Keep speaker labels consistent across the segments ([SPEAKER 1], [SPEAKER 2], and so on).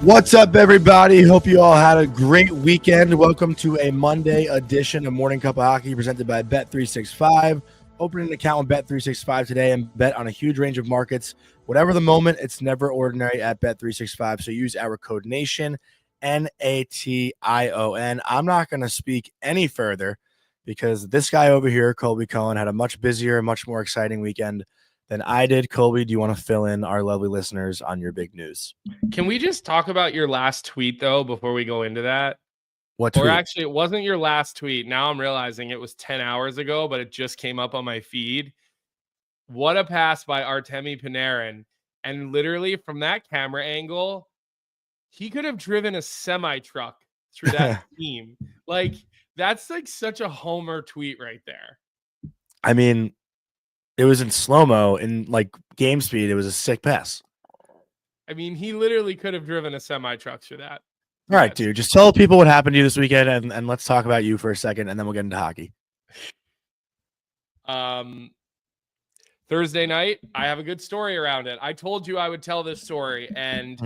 [SPEAKER 1] What's up, everybody? Hope you all had a great weekend. Welcome to a Monday edition of Morning Cup of Hockey presented by Bet365. Open an account with Bet365 today and bet on a huge range of markets. Whatever the moment, it's never ordinary at Bet365. So use our code NATION, NATION. I'm not going to speak any further because this guy over here, Colby Cohen, had a much busier, much more exciting weekend than I did. Colby, do you want to fill in our lovely listeners on your big news?
[SPEAKER 2] Can we just talk about your last tweet, though, before we go into that?
[SPEAKER 1] What tweet?
[SPEAKER 2] Or actually, it wasn't your last tweet. Now I'm realizing it was 10 hours ago, but it just came up on my feed. What a pass by Artemi Panarin. And literally from that camera angle, he could have driven a semi-truck through that team. Like, that's like such a homer tweet right there.
[SPEAKER 1] I mean, it was in slow-mo in like game speed. It was a sick pass.
[SPEAKER 2] I mean, he literally could have driven a semi-truck through that.
[SPEAKER 1] All right, dude. Just tell people what happened to you this weekend, and let's talk about you for a second, and then we'll get into hockey.
[SPEAKER 2] Thursday night, I have a good story around it. I told you I would tell this story, and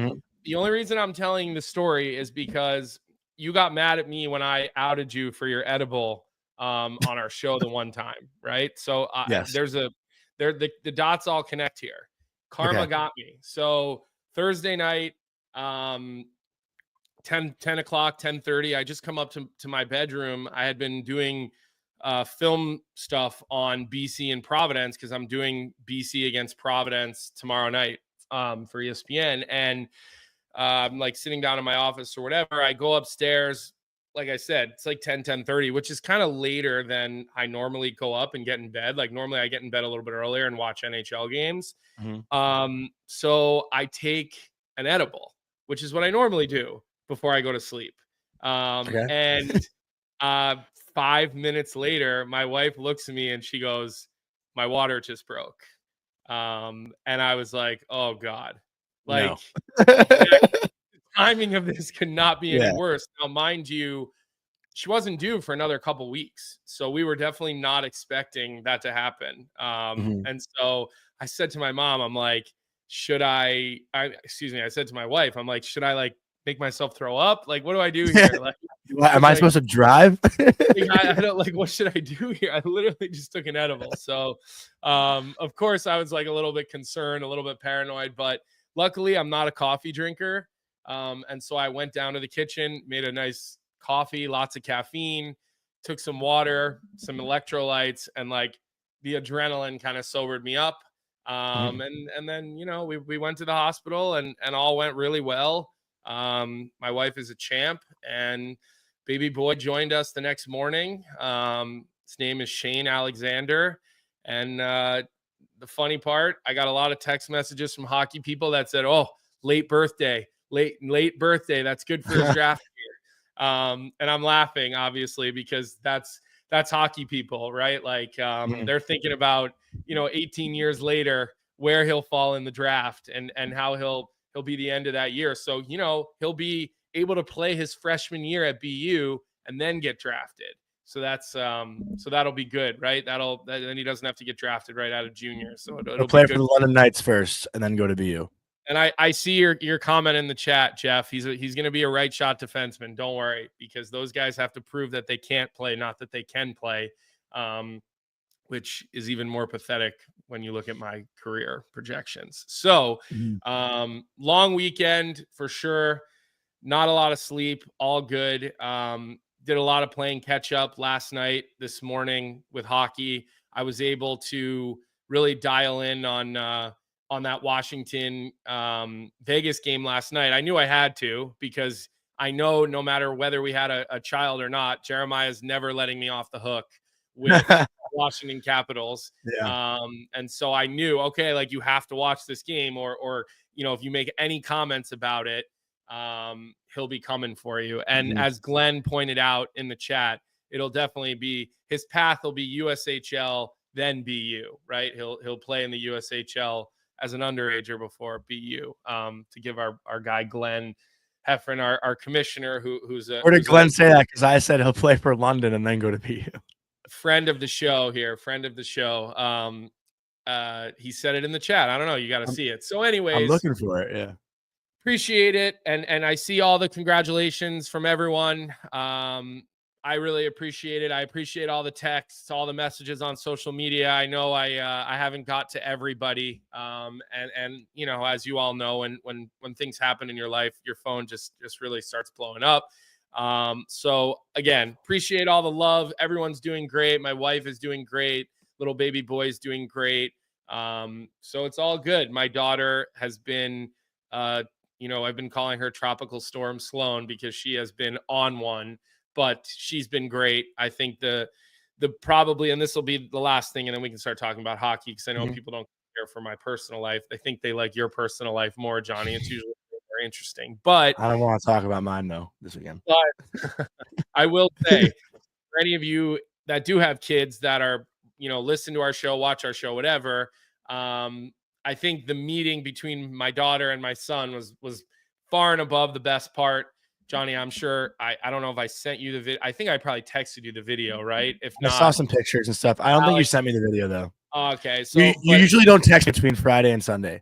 [SPEAKER 2] the only reason I'm telling the story is because you got mad at me when I outed you for your edible on our show the one time, right? So
[SPEAKER 1] yes.
[SPEAKER 2] the dots all connect here. Karma got me. So Thursday night, 10 o'clock, 10:30, I just come up to my bedroom. I had been doing film stuff on BC and Providence because I'm doing BC against Providence tomorrow night for ESPN. And I'm like sitting down in my office or whatever. I go upstairs. Like I said, it's like 10:30, which is kind of later than I normally go up and get in bed. Like normally I get in bed a little bit earlier and watch NHL games. So I take an edible, which is what I normally do before I go to sleep. And 5 minutes later, my wife looks at me and she goes, "My water just broke." And I was like, "Oh God." Like,
[SPEAKER 1] no.
[SPEAKER 2] The timing of this could not be any worse. Now, mind you, she wasn't due for another couple weeks. So we were definitely not expecting that to happen. And so I said to my mom, I'm like, I said to my wife, I'm like, should I like make myself throw up? Like, what do I do here? Like,
[SPEAKER 1] am I supposed to drive?
[SPEAKER 2] I don't like, what should I do here? I literally just took an edible. So, of course I was like a little bit concerned, a little bit paranoid, but luckily I'm not a coffee drinker. And so I went down to the kitchen, made a nice coffee, lots of caffeine, took some water, some electrolytes, and like the adrenaline kind of sobered me up. And then, you know, we went to the hospital and all went really well. My wife is a champ and baby boy joined us the next morning. His name is Shane Alexander. And the funny part, I got a lot of text messages from hockey people that said, "Oh, late birthday. That's good for his draft year." And I'm laughing, obviously, because that's hockey people, right? Like they're thinking about, 18 years later, where he'll fall in the draft and how he'll be the end of that year. So, he'll be able to play his freshman year at BU and then get drafted. So that's so that'll be good, right? Then he doesn't have to get drafted right out of junior. So it'll
[SPEAKER 1] play
[SPEAKER 2] be good
[SPEAKER 1] for the London Knights first and then go to BU.
[SPEAKER 2] And I see your comment in the chat, Jeff. He's going to be a right shot defenseman. Don't worry, because those guys have to prove that they can't play, not that they can play, which is even more pathetic when you look at my career projections. So long weekend for sure. Not a lot of sleep. All good. Did a lot of playing catch up last night, this morning with hockey. I was able to really dial in on that Washington Vegas game last night. I knew I had to, because I know no matter whether we had a child or not, Jeremiah's never letting me off the hook with Washington Capitals. And so I knew, okay, like you have to watch this game or if you make any comments about it, he'll be coming for you. And as Glenn pointed out in the chat, it'll definitely be, his path will be USHL, then BU, right? He'll play in the USHL as an underager before BU, to give our guy Glenn Heffron, our commissioner, who's
[SPEAKER 1] or did Glenn say that? Because I said he'll play for London and then go to BU.
[SPEAKER 2] Friend of the show here, friend of the show. He said it in the chat. I don't know. You got to see it. So anyways,
[SPEAKER 1] I'm looking for it. Yeah.
[SPEAKER 2] Appreciate it. And I see all the congratulations from everyone. I really appreciate it. I appreciate all the texts, all the messages on social media. I know I haven't got to everybody. And you know, as you all know, when things happen in your life, your phone just really starts blowing up. So again, appreciate all the love. Everyone's doing great. My wife is doing great. Little baby boy's doing great. So it's all good. My daughter has been I've been calling her Tropical Storm Sloan because she has been on one, but she's been great. I think the probably, and this will be the last thing, and then we can start talking about hockey because I know people don't care for my personal life. They think they like your personal life more, Johnny. It's usually very interesting, but
[SPEAKER 1] I don't want to talk about mine though this weekend.
[SPEAKER 2] But I will say, for any of you that do have kids that are, listen to our show, watch our show, whatever. I think the meeting between my daughter and my son was far and above the best part. Johnny, I'm sure I don't know if I sent you the video. I think I probably texted you the video, right? If not,
[SPEAKER 1] I saw some pictures and stuff. I don't think you sent me the video though.
[SPEAKER 2] Okay, so
[SPEAKER 1] you usually don't text between Friday and Sunday.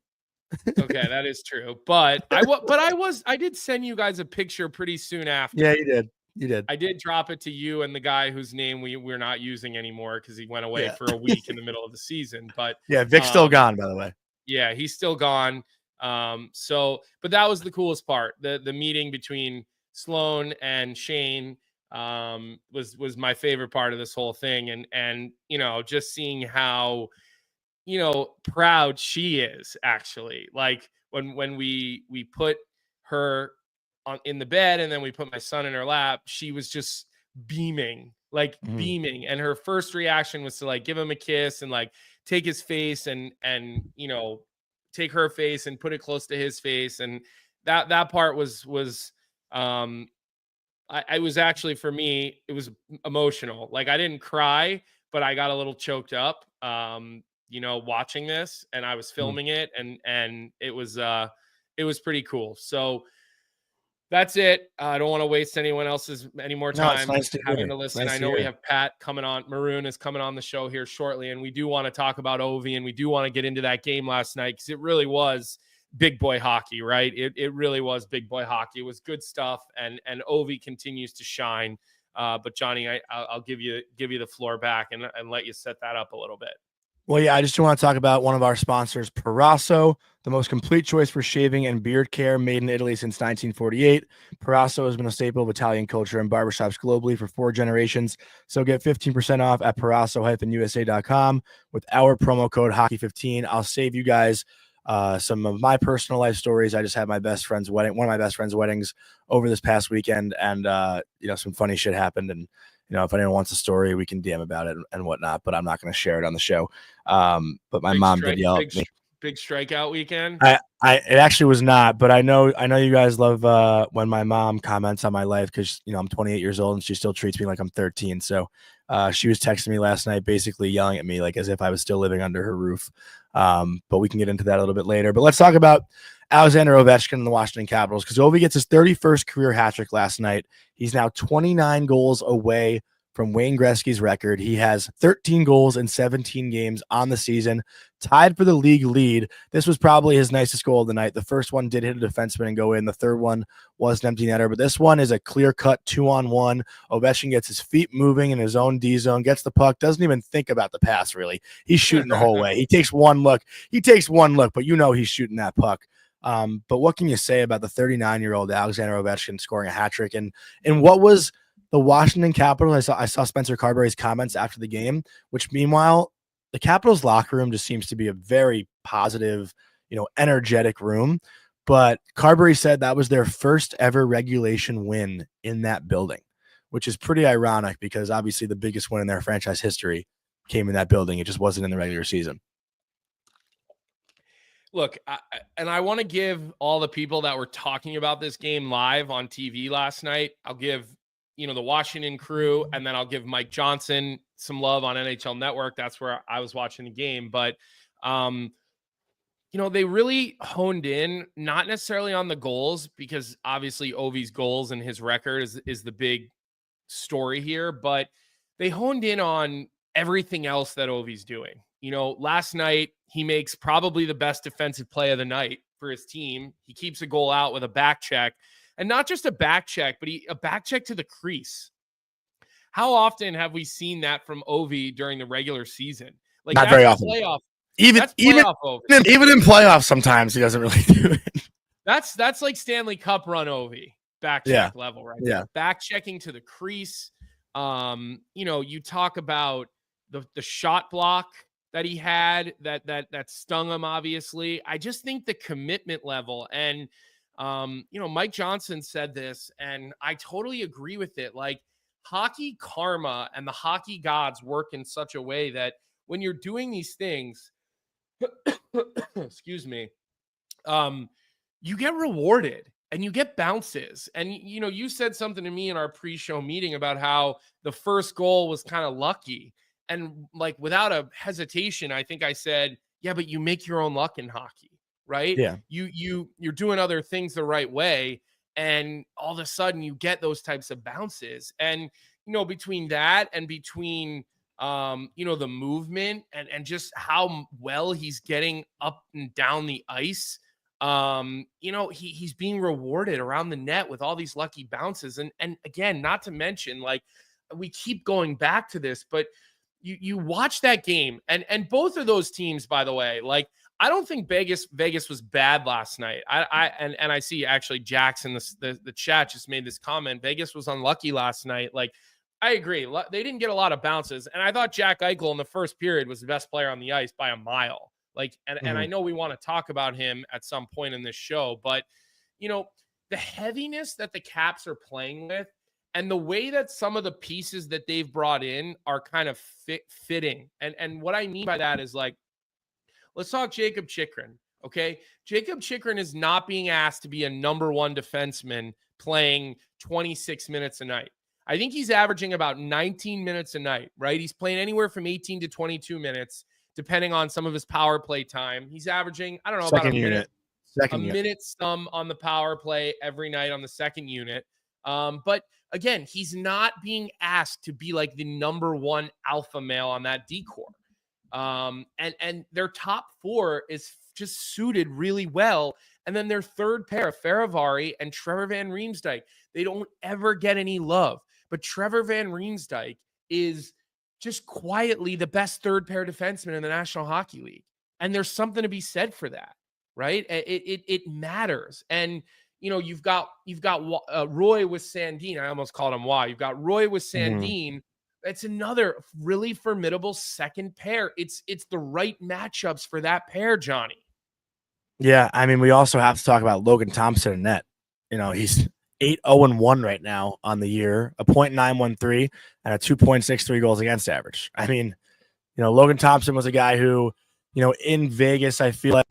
[SPEAKER 2] Okay, that is true. But I did send you guys a picture pretty soon after.
[SPEAKER 1] Yeah, you did. You did.
[SPEAKER 2] I did drop it to you and the guy whose name we're not using anymore because he went away for a week in the middle of the season. But
[SPEAKER 1] yeah, Vic's still gone, by the way.
[SPEAKER 2] Yeah, he's still gone. But that was the coolest part. The meeting between Sloan and Shane was my favorite part of this whole thing. And just seeing how proud she is, actually. Like when we put her in the bed and then we put my son in her lap, she was just beaming, beaming. And her first reaction was to like give him a kiss and like take his face and take her face and put it close to his face. And that part was I was actually, for me, it was emotional. Like I didn't cry, but I got a little choked up watching this, and I was filming it, and it was pretty cool. So that's it. I don't want to waste anyone else's any more time having to listen. I know we have Pat coming on. Maroon is coming on the show here shortly, and we do want to talk about Ovi, and we do want to get into that game last night because it really was big boy hockey, right? It really was big boy hockey. It was good stuff, and Ovi continues to shine. But Johnny, I'll give you the floor back and let you set that up a little bit.
[SPEAKER 1] Well, yeah, I just want to talk about one of our sponsors, Proraso, the most complete choice for shaving and beard care, made in Italy since 1948. Proraso has been a staple of Italian culture and barbershops globally for 4 generations. So get 15% off at proraso-usa.com with our promo code hockey15. I'll save you guys some of my personal life stories. I just had my best friend's wedding, one of my best friend's weddings over this past weekend, and some funny shit happened. And if anyone wants a story, we can DM about it and whatnot, but I'm not going to share it on the show. But my mom did yell at me.
[SPEAKER 2] Big strikeout weekend.
[SPEAKER 1] It actually was not, but I know you guys love when my mom comments on my life because I'm 28 years old and she still treats me like I'm 13. So she was texting me last night, basically yelling at me like as if I was still living under her roof. But we can get into that a little bit later. But let's talk about Alexander Ovechkin and the Washington Capitals, because Ovi gets his 31st career hat trick last night. He's now 29 goals away from Wayne Gretzky's record. He has 13 goals in 17 games on the season, tied for the league lead. This was probably his nicest goal of the night. The first one did hit a defenseman and go in. The third one was an empty netter, but this one is a clear-cut 2-on-1. Ovechkin gets his feet moving in his own D zone, gets the puck, doesn't even think about the pass, really. He's shooting the whole way. He takes one look, but he's shooting that puck. But what can you say about the 39-year-old Alexander Ovechkin scoring a hat trick? And what was the Washington Capitals? I saw Spencer Carberry's comments after the game, which meanwhile, the Capitals locker room just seems to be a very positive, energetic room. But Carberry said that was their first ever regulation win in that building, which is pretty ironic because obviously the biggest win in their franchise history came in that building. It just wasn't in the regular season.
[SPEAKER 2] Look, I want to give all the people that were talking about this game live on TV last night, I'll give, the Washington crew, and then I'll give Mike Johnson some love on NHL Network. That's where I was watching the game. But, they really honed in, not necessarily on the goals, because obviously Ovi's goals and his record is the big story here, but they honed in on everything else that Ovi's doing. Last night, he makes probably the best defensive play of the night for his team. He keeps a goal out with a back check, and not just a back check, but a back check to the crease. How often have we seen that from Ovi during the regular season? Like,
[SPEAKER 1] not very often. Even in playoffs, sometimes he doesn't really do it.
[SPEAKER 2] That's like Stanley Cup run Ovi back check level, right?
[SPEAKER 1] Yeah,
[SPEAKER 2] back checking to the crease. You talk about the shot block that he had that stung him. Obviously, I just think the commitment level, and Mike Johnson said this, and I totally agree with it. Like, hockey karma and the hockey gods work in such a way that when you're doing these things, excuse me, you get rewarded and you get bounces. And, you said something to me in our pre-show meeting about how the first goal was kind of lucky. And like, without a hesitation, I think I said, yeah, but you make your own luck in hockey, right?
[SPEAKER 1] Yeah.
[SPEAKER 2] You're doing other things the right way. And all of a sudden you get those types of bounces. And, between that and between, the movement and just how well he's getting up and down the ice, he's being rewarded around the net with all these lucky bounces. And again, not to mention, like, we keep going back to this, but you watch that game, and both of those teams, by the way, like, I don't think Vegas was bad last night. I see actually Jackson, the chat just made this comment. Vegas was unlucky last night. Like, I agree. They didn't get a lot of bounces. And I thought Jack Eichel in the first period was the best player on the ice by a mile. Like, and I know we want to talk about him at some point in this show, but the heaviness that the Caps are playing with, and the way that some of the pieces that they've brought in are kind of fitting. And what I mean by that is, like, let's talk Jacob Chychrun, okay? Jacob Chychrun is not being asked to be a number one defenseman playing 26 minutes a night. I think he's averaging about 19 minutes a night, right? He's playing anywhere from 18 to 22 minutes, depending on some of his power play time. He's averaging, I don't know, about a minute some on the power play every night on the second unit. But again, he's not being asked to be like the number one alpha male on that decor. And their top four is just suited really well. And then their third pair, Faravari and Trevor Van Riemsdyk, they don't ever get any love. But Trevor Van Riemsdyk is just quietly the best third pair defenseman in the National Hockey League. And there's something to be said for that, right? It matters. And, you've got Roy with Sandin. I almost called him Y. You've got Roy with Sandin. It's another really formidable second pair. It's the right matchups for that pair, Johnny.
[SPEAKER 1] Yeah, I mean, we also have to talk about Logan Thompson in net. He's 8-0-1 right now on the year, a .913 and a 2.63 goals against average. I mean, Logan Thompson was a guy who, in Vegas, I feel like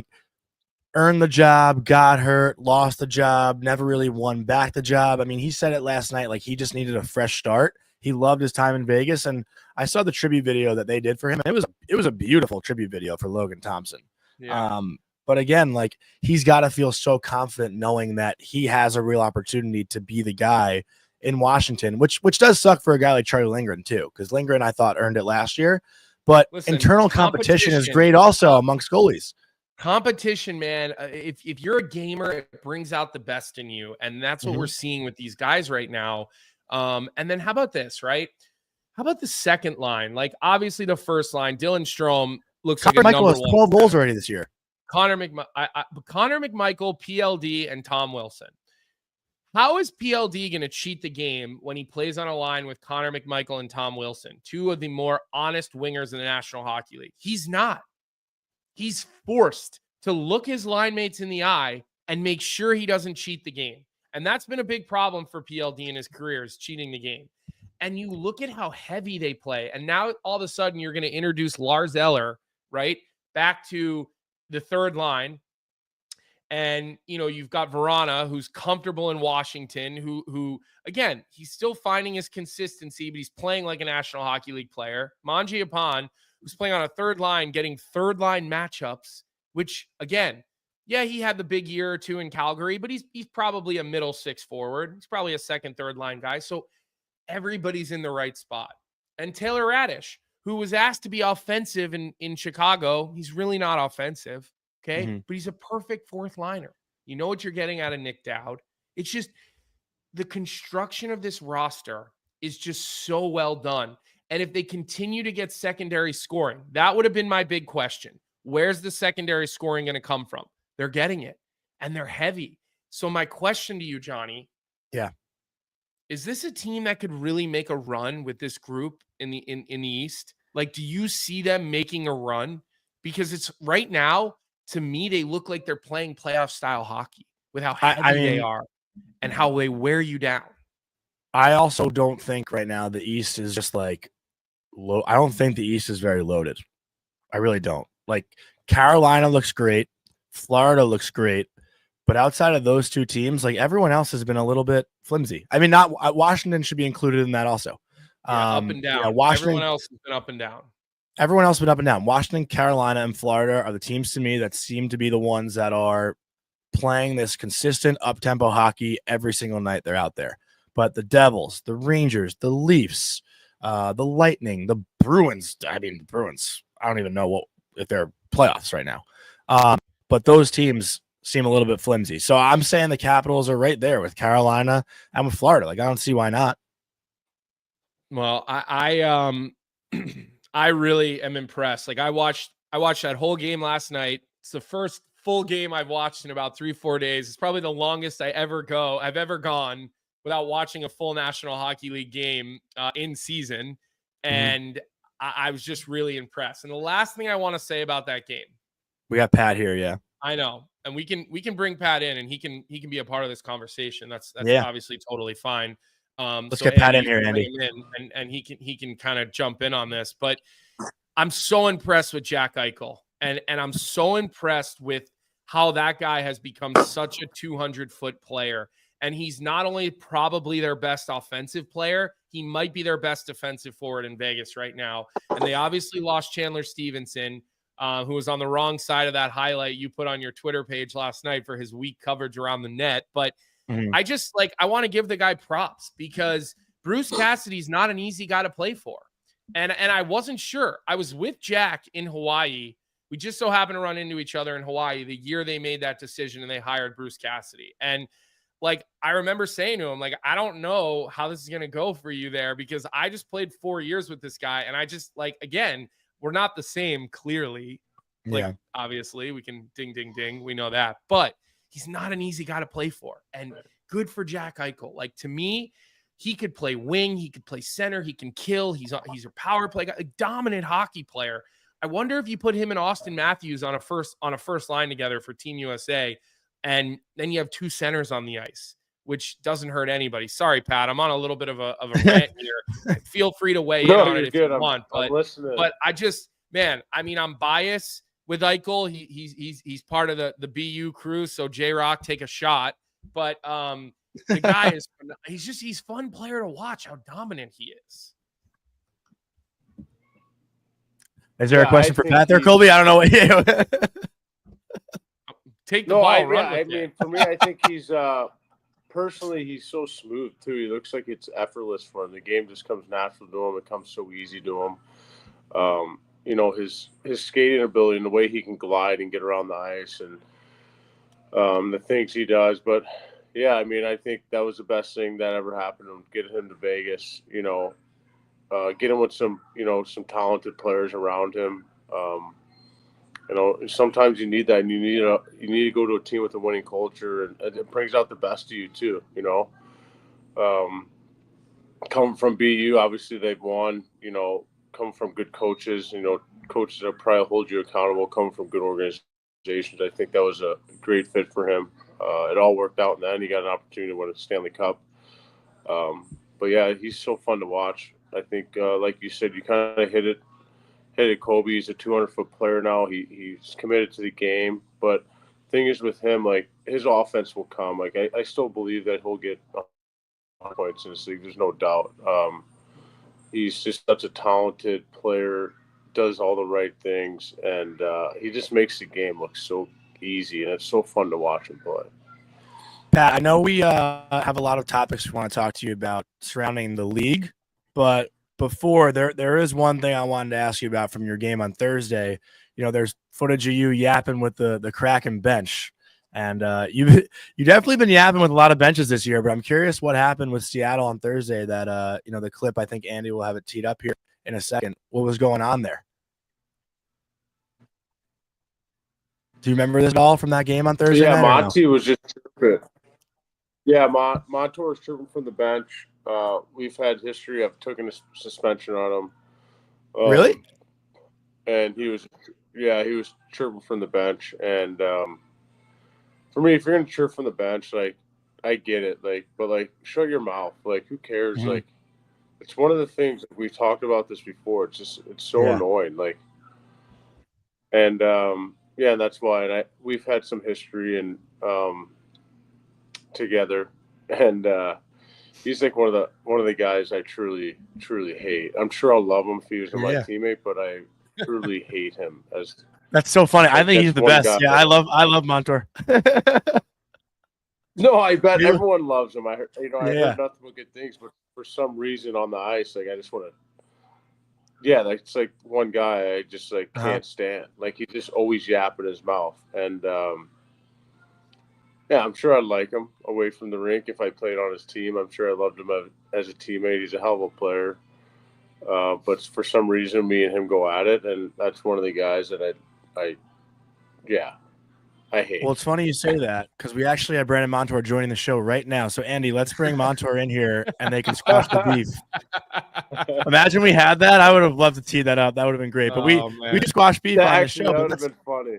[SPEAKER 1] earned the job, got hurt, lost the job, never really won back the job. I mean, he said it last night, like, he just needed a fresh start. He loved his time in Vegas, and I saw the tribute video that they did for him. It was a beautiful tribute video for Logan Thompson.
[SPEAKER 2] Yeah.
[SPEAKER 1] But again, like, he's got to feel so confident knowing that he has a real opportunity to be the guy in Washington, which does suck for a guy like Charlie Lindgren too, because Lindgren, I thought, earned it last year. But internal competition is great also amongst goalies.
[SPEAKER 2] Competition, man. If you're a gamer, it brings out the best in you, and that's what we're seeing with these guys right now. And then how about this, right? How about the second line? Like, obviously the first line, Dylan Strome looks like a number one. Connor Michael has
[SPEAKER 1] 12 goals already this year.
[SPEAKER 2] Connor McMichael, PLD, and Tom Wilson. How is PLD going to cheat the game when he plays on a line with Connor McMichael and Tom Wilson, two of the more honest wingers in the National Hockey League? He's not. He's forced to look his line mates in the eye and make sure he doesn't cheat the game. And that's been a big problem for PLD in his career, is cheating the game. And you look at how heavy they play. And now all of a sudden you're going to introduce Lars Eller, right, back to the third line. And, you've got Verana, who's comfortable in Washington, who again, he's still finding his consistency, but he's playing like a National Hockey League player. Mangiapane, who's playing on a third line, getting third line matchups, which, again, yeah, he had the big year or two in Calgary, but he's probably a middle six forward. He's probably a second, third line guy. So everybody's in the right spot. And Taylor Radish, who was asked to be offensive in Chicago, he's really not offensive. Okay.
[SPEAKER 1] Mm-hmm.
[SPEAKER 2] But he's a perfect fourth liner. You know what you're getting out of Nick Dowd. It's just the construction of this roster is just so well done. And if they continue to get secondary scoring, that would have been my big question. Where's the secondary scoring going to come from? They're getting it, and they're heavy. So my question to you, Johnny, is this a team that could really make a run with this group in the East? Like, do you see them making a run? Because it's right now, to me, they look like they're playing playoff style hockey with how heavy they are and how they wear you down.
[SPEAKER 1] I also don't think right now the East is just like low. I don't think the East is very loaded. I really don't. Like, Carolina looks great. Florida looks great. But outside of those two teams, like, everyone else has been a little bit flimsy. I mean, not Washington should be included in that also.
[SPEAKER 2] Up and down.
[SPEAKER 1] Washington,
[SPEAKER 2] everyone else has been up and down.
[SPEAKER 1] Everyone else has been up and down. Washington, Carolina, and Florida are the teams to me that seem to be the ones that are playing this consistent up-tempo hockey every single night they're out there. But the Devils, the Rangers, the Leafs, the Lightning, the Bruins. I mean, the Bruins, I don't even know if they're playoffs right now. But those teams seem a little bit flimsy. So I'm saying the Capitals are right there with Carolina and with Florida. Like, I don't see why not.
[SPEAKER 2] Well, I really am impressed. Like, I watched that whole game last night. It's the first full game I've watched in about 3-4 days. It's probably the longest I've ever gone without watching a full National Hockey League game in season. And I was just really impressed. And the last thing I want to say about that game.
[SPEAKER 1] We got Pat here, yeah.
[SPEAKER 2] I know. And we can bring Pat in and he can be a part of this conversation. That's obviously totally fine.
[SPEAKER 1] Let's get Pat in here, Andy.
[SPEAKER 2] And he can kind of jump in on this. But I'm so impressed with Jack Eichel. And I'm so impressed with how that guy has become such a 200-foot player. And he's not only probably their best offensive player, he might be their best defensive forward in Vegas right now. And they obviously lost Chandler Stevenson, who was on the wrong side of that highlight you put on your Twitter page last night for his weak coverage around the net. But I just I want to give the guy props because Bruce Cassidy's not an easy guy to play for. And I wasn't sure. I was with Jack in Hawaii. We just so happened to run into each other in Hawaii the year they made that decision and they hired Bruce Cassidy. And I remember saying to him, I don't know how this is going to go for you there because I just played 4 years with this guy. And I just again, we're not the same, clearly. Obviously, we can ding, ding, ding. We know that. But he's not an easy guy to play for. And good for Jack Eichel. To me, he could play wing. He could play center. He can kill. He's a power play guy, a dominant hockey player. I wonder if you put him and Austin Matthews on a first line together for Team USA, and then you have two centers on the ice, which doesn't hurt anybody. Sorry, Pat, I'm on a little bit of a rant here. Feel free to weigh in on it if you want. But I just, man, I mean, I'm biased with Eichel. He's part of the BU crew, so J-Rock, take a shot. But the guy he's fun player to watch how dominant he is.
[SPEAKER 1] Is there a question for Pat there, Colby? I don't know what
[SPEAKER 2] take the ball.
[SPEAKER 3] I mean, for me, I think he's personally he's so smooth too. He looks like it's effortless for him. The game just comes natural to him. It comes so easy to him. His skating ability and the way he can glide and get around the ice and the things he does. But yeah, I mean, I think that was the best thing that ever happened to him. Getting him to Vegas, get him with some talented players around him. Sometimes you need that, and you need to go to a team with a winning culture, and it brings out the best of you too. Coming from BU, obviously they've won. Come from good coaches. Coaches that probably hold you accountable. Coming from good organizations, I think that was a great fit for him. It all worked out in the end. He got an opportunity to win a Stanley Cup. But yeah, he's so fun to watch. I think, like you said, you kind of hit it, Colby. He's a 200-foot player now. He's committed to the game. But the thing is with him, his offense will come. I still believe that he'll get points in this league. There's no doubt. He's just such a talented player, does all the right things, and he just makes the game look so easy, and it's so fun to watch him play.
[SPEAKER 1] Pat, I know we have a lot of topics we want to talk to you about surrounding the league, but before there is one thing I wanted to ask you about from your game on Thursday. there's footage of you yapping with the Kraken bench. And you definitely been yapping with a lot of benches this year, but I'm curious what happened with Seattle on Thursday that, the clip, I think Andy will have it teed up here in a second. What was going on there? Do you remember this at all from that game on Thursday night?
[SPEAKER 3] Yeah, Monty was just tripping. Yeah, Montour was tripping from the bench. We've had history of taking a suspension on him.
[SPEAKER 1] Really?
[SPEAKER 3] And he was tripping from the bench. And for me, if you're gonna chirp from the bench, like, I get it, like, but like, shut your mouth. Like, who cares?
[SPEAKER 1] Mm-hmm.
[SPEAKER 3] Like, it's one of the things we talked about this before. It's so annoying. Like, and and that's why. And we've had some history and together, and he's like one of the guys I truly hate. I'm sure I'll love him if he was my teammate, but I truly hate him as.
[SPEAKER 1] That's so funny. I think he's the best. Yeah, I love Montour.
[SPEAKER 3] No, I bet everyone loves him. I heard nothing but good things, but for some reason on the ice, like, I just want to. Yeah, it's like one guy I just like can't stand. Like, he just always yapping his mouth, and I'm sure I'd like him away from the rink if I played on his team. I'm sure I loved him as a teammate. He's a hell of a player, but for some reason, me and him go at it, and that's one of the guys that I hate.
[SPEAKER 1] Well, it's funny you say that because we actually have Brandon Montour joining the show right now. So, Andy, let's bring Montour in here and they can squash the beef. Imagine we had that. I would have loved to tee that up. That would have been great. But we just squash beef on the show.
[SPEAKER 3] That would have been funny.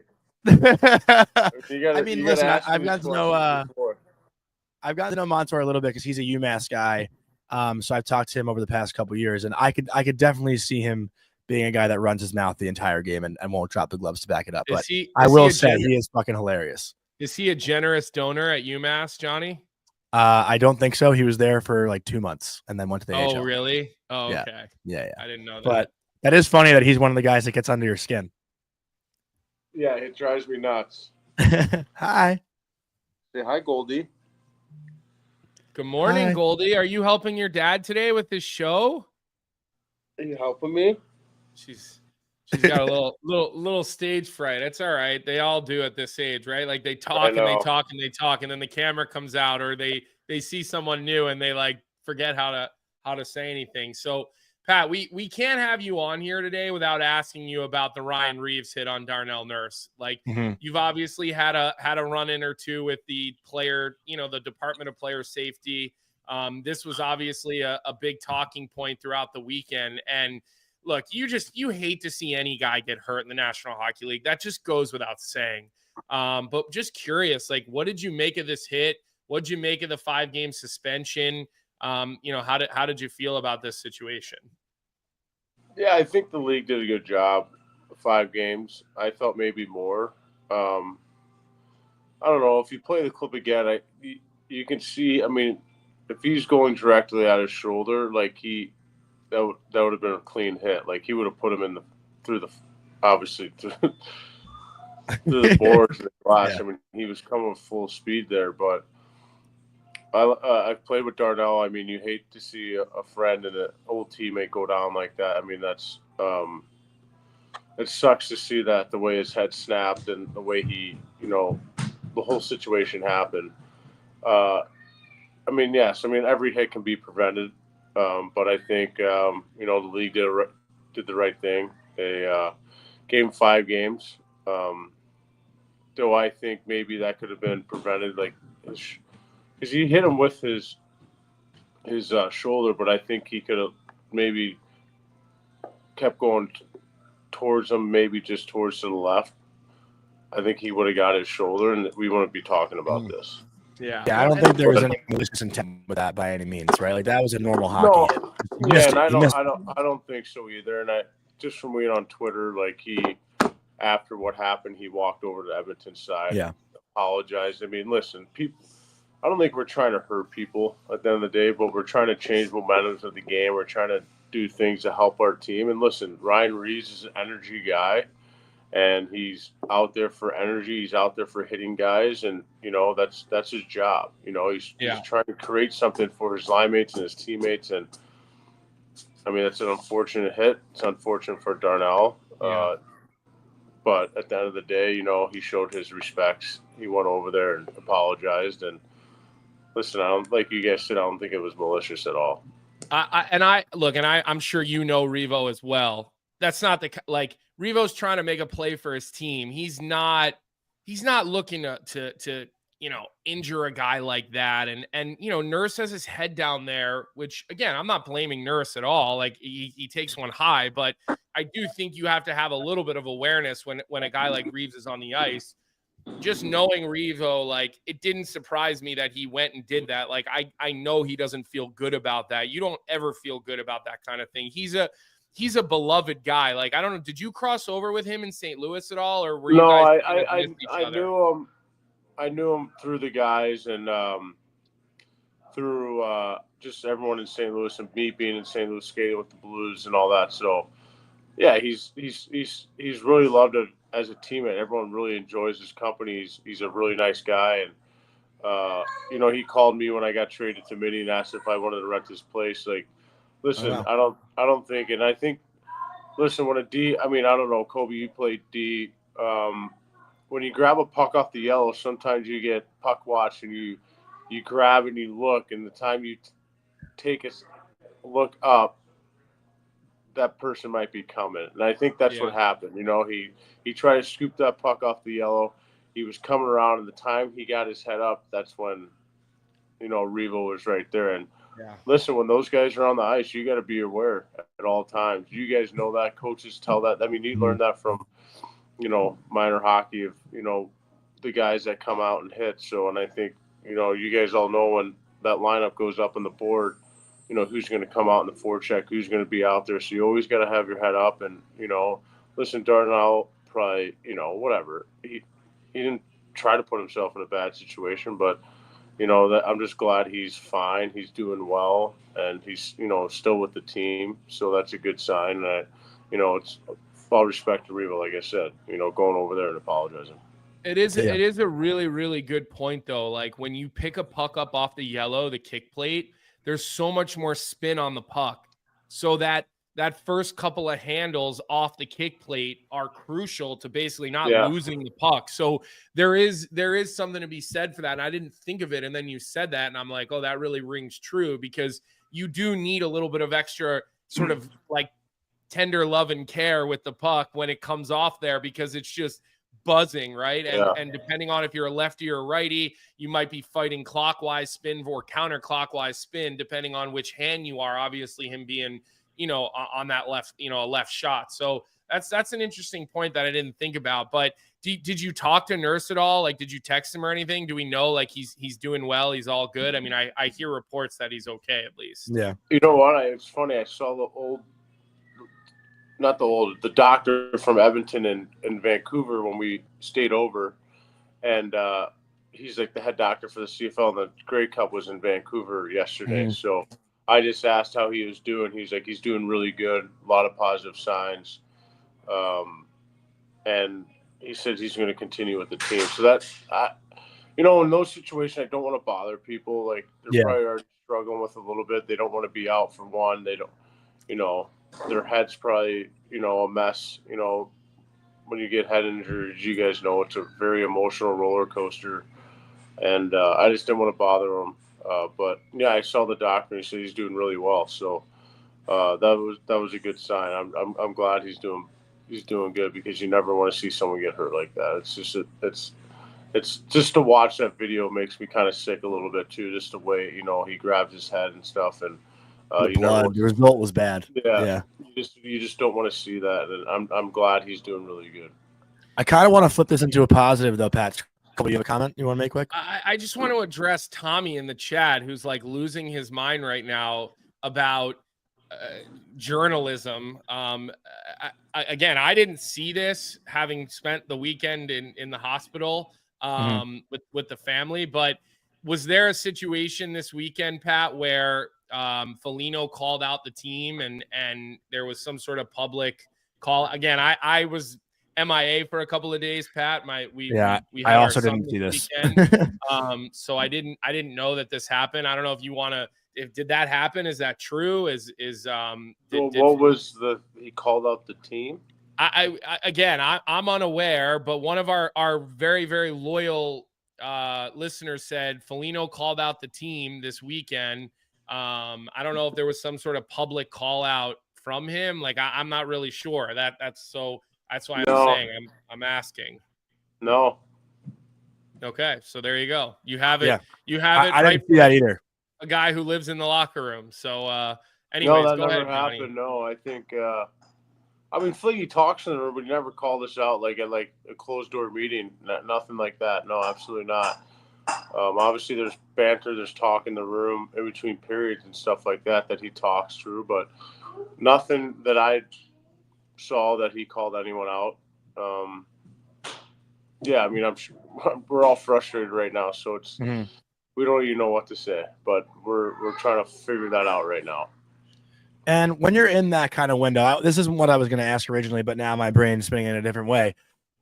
[SPEAKER 1] Listen, I've gotten to know Montour a little bit because he's a UMass guy. So I've talked to him over the past couple of years, and I could definitely see him being a guy that runs his mouth the entire game and won't drop the gloves to back it up. But I will say he is fucking hilarious.
[SPEAKER 2] Is he a generous donor at UMass, Johnny?
[SPEAKER 1] I don't think so. He was there for like 2 months and then went to the AHL.
[SPEAKER 2] Oh, really? Oh,
[SPEAKER 1] yeah.
[SPEAKER 2] Okay.
[SPEAKER 1] Yeah.
[SPEAKER 2] I didn't know that.
[SPEAKER 1] But that is funny that he's one of the guys that gets under your skin.
[SPEAKER 3] Yeah, it drives me nuts.
[SPEAKER 1] Hi.
[SPEAKER 3] Say hi, Goldie.
[SPEAKER 2] Good morning, Goldie. Are you helping your dad today with his show?
[SPEAKER 3] Are you helping me?
[SPEAKER 2] She's got a little stage fright. It's all right. They all do at this age, right? Like, they talk and they talk and they talk, and then the camera comes out, or they see someone new and they like forget how to say anything. So, Pat, we can't have you on here today without asking you about the Ryan Reaves hit on Darnell Nurse. Like, you've obviously had a run-in or two with the player, the Department of Player Safety. This was obviously a big talking point throughout the weekend. And look, you hate to see any guy get hurt in the National Hockey League. That just goes without saying. But just curious, like, what did you make of this hit? What did you make of the 5-game suspension? How did you feel about this situation?
[SPEAKER 3] Yeah, I think the league did a good job. 5 games. I thought maybe more. I don't know. If you play the clip again, you can see. I mean, if he's going directly at his shoulder, like that would have been a clean hit. Like, he would have put him through the boards and the glass. Yeah. I mean, he was coming full speed there, but I've played with Darnell. I mean, you hate to see a friend and an old teammate go down like that. I mean, that's it sucks to see that, the way his head snapped and the way he, the whole situation happened. I mean, yes. I mean, every hit can be prevented. But I think, the league did the right thing. They gave him 5 games. Though I think maybe that could have been prevented, like, because he hit him with his shoulder, but I think he could have maybe kept going towards him, maybe just towards to the left. I think he would have got his shoulder, and we wouldn't be talking about this.
[SPEAKER 1] Yeah, I don't think there was any malicious intent with that by any means, right? Like, that was a normal hockey hit.
[SPEAKER 3] Yeah, and I don't think so either. And I just from reading on Twitter, like, after what happened, he walked over to Edmonton's side, apologized. I mean, listen, people. I don't think we're trying to hurt people at the end of the day, but we're trying to change momentum of the game. We're trying to do things to help our team. And listen, Ryan Reaves is an energy guy, and he's out there for energy. He's out there for hitting guys, and that's his job. He's trying to create something for his line mates and his teammates. And I mean, that's an unfortunate hit. It's unfortunate for Darnell, but but at the end of the day, you know, he showed his respects. He went over there and apologized. And listen, I don't, like you guys said, I don't think it was malicious at all.
[SPEAKER 2] I'm sure you know Revo as well. That's not Revo's trying to make a play for his team. He's not looking to injure a guy like that. And Nurse has his head down there, which again, I'm not blaming Nurse at all. Like he takes one high, but I do think you have to have a little bit of awareness when a guy like Reaves is on the ice. Just knowing Revo, like, it didn't surprise me that he went and did that. Like, I know he doesn't feel good about that. You don't ever feel good about that kind of thing. He's a beloved guy. Like, I don't know. Did you cross over with him in St. Louis at all, or were you guys
[SPEAKER 3] I knew him. I knew him through the guys and through just everyone in St. Louis and me being in St. Louis skating with the Blues and all that. So yeah, he's really loved it as a teammate. Everyone really enjoys his company. He's a really nice guy, and he called me when I got traded to Mini and asked if I wanted to rent his place. Like, listen,
[SPEAKER 1] oh, wow.
[SPEAKER 3] I don't think, and I think, listen, when a D, I mean, I don't know, Kobe, you played D. When you grab a puck off the yellow, sometimes you get puck watch and you grab and you look, and the time you take a look up, that person might be coming. And I think that's what happened. He tried to scoop that puck off the yellow. He was coming around, and the time he got his head up, that's when, Revo was right there. And listen, when those guys are on the ice, you got to be aware at all times. You guys know that. Coaches tell that. I mean, you learn that from, minor hockey of, the guys that come out and hit. So, and I think, you guys all know when that lineup goes up on the board, who's going to come out in the forecheck, who's going to be out there. So you always got to have your head up and, listen, Darnell probably, whatever. He didn't try to put himself in a bad situation, but, that I'm just glad he's fine. He's doing well, and he's, still with the team. So that's a good sign that, it's all respect to Revo, like I said, going over there and apologizing.
[SPEAKER 2] It is a really, really good point, though. Like, when you pick a puck up off the yellow, the kick plate, there's so much more spin on the puck. So that first couple of handles off the kick plate are crucial to basically not losing the puck. So there is something to be said for that. And I didn't think of it. And then you said that, and I'm like, oh, that really rings true, because you do need a little bit of extra sort of like tender love and care with the puck when it comes off there, because it's just buzzing, right? And depending on if you're a lefty or a righty, you might be fighting clockwise spin or counterclockwise spin, depending on which hand you are. Obviously, him being, on that left, a left shot. So that's an interesting point that I didn't think about. But did you talk to Nurse at all? Like, did you text him or anything? Do we know, like, he's doing well, he's all good? I mean, I hear reports that he's okay, at least.
[SPEAKER 1] Yeah.
[SPEAKER 3] You know what? It's funny. I saw the doctor from Edmonton and Vancouver when we stayed over, and he's like the head doctor for the CFL, and the Grey Cup was in Vancouver yesterday.
[SPEAKER 1] Mm-hmm.
[SPEAKER 3] So I just asked how he was doing. He's like, he's doing really good, a lot of positive signs, and he said he's going to continue with the team. So that's, in those situations, I don't want to bother people. Like, they're probably already struggling with a little bit. They don't want to be out for one. They don't, their head's probably, a mess. When you get head injuries, you guys know it's a very emotional roller coaster. And I just didn't want to bother him. But yeah, I saw the doctor and he said he's doing really well. So that was a good sign. I'm glad he's doing good, because you never want to see someone get hurt like that. It's just to watch that video makes me kind of sick a little bit too. Just the way he grabs his head and stuff, and
[SPEAKER 1] the result was bad. Yeah.
[SPEAKER 3] You just don't want to see that, and I'm glad he's doing really good.
[SPEAKER 1] I kind of want to flip this into a positive, though, Pat. Do you have a comment you want to make quick?
[SPEAKER 2] I just want to address Tommy in the chat, who's like losing his mind right now about journalism. Again, I didn't see this, having spent the weekend in the hospital with the family, but was there a situation this weekend, Pat, where Foligno called out the team and there was some sort of public call? Again, I was MIA for a couple of days, Pat. We had
[SPEAKER 1] I also didn't see this.
[SPEAKER 2] So I didn't know that this happened. I don't know if you want to. Did that happen? Is that true? He called out the team? I'm unaware, but one of our very, very loyal listeners said Foligno called out the team this weekend. I don't know if there was some sort of public call out from him. Like I'm not really sure. That's why I'm saying I'm asking.
[SPEAKER 3] No.
[SPEAKER 2] Okay, so there you go. You have it.
[SPEAKER 1] Yeah.
[SPEAKER 2] You have it.
[SPEAKER 1] I
[SPEAKER 2] right
[SPEAKER 1] didn't see that either.
[SPEAKER 2] A guy who lives in the locker room. So, anyways,
[SPEAKER 3] No, that
[SPEAKER 2] go
[SPEAKER 3] never
[SPEAKER 2] ahead, Johnny.
[SPEAKER 3] happened. No, I think. I mean, Fliggy talks in the room, but he never called us out like at like a closed door meeting. Nothing like that. No, absolutely not. Obviously, there's banter, there's talk in the room in between periods and stuff like that he talks through, but nothing that I saw that he called anyone out. Yeah, I mean, I'm sure we're all frustrated right now, so it's we don't even know what to say, but we're trying to figure that out right now.
[SPEAKER 1] And when you're in that kind of window, this isn't what I was going to ask originally, but now my brain's spinning in a different way.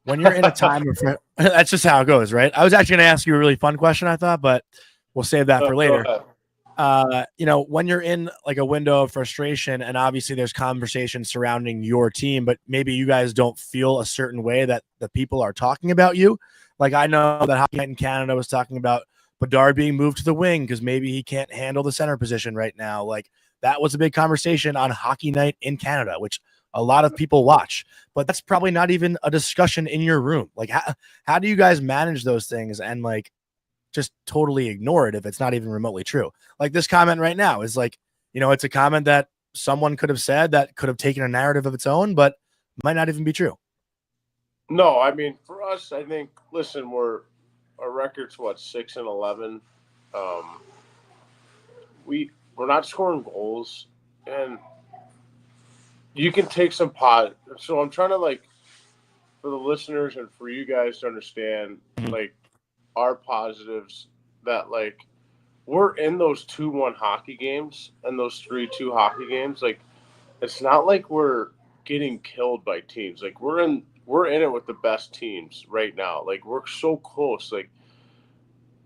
[SPEAKER 1] When you're in a time of, that's just how it goes, right? I was actually going to ask you a really fun question, I thought, but we'll save that for later. When you're in like a window of frustration, and obviously there's conversation surrounding your team, but maybe you guys don't feel a certain way that the people are talking about you. Like I know that Hockey Night in Canada was talking about Bedard being moved to the wing because maybe he can't handle the center position right now. Like that was a big conversation on Hockey Night in Canada, which a lot of people watch, but that's probably not even a discussion in your room. Like how do you guys manage those things and like just totally ignore it if it's not even remotely true? Like this comment right now is like, it's a comment that someone could have said that could have taken a narrative of its own, but might not even be true.
[SPEAKER 3] No, I mean, for us, I think, listen, our record's 6-11. We're not scoring goals, and you can take some pot. So I'm trying to for the listeners and for you guys to understand our positives that we're in those 2-1 hockey games and those 3-2 hockey games. It's not like we're getting killed by teams. We're in it with the best teams right now. We're so close.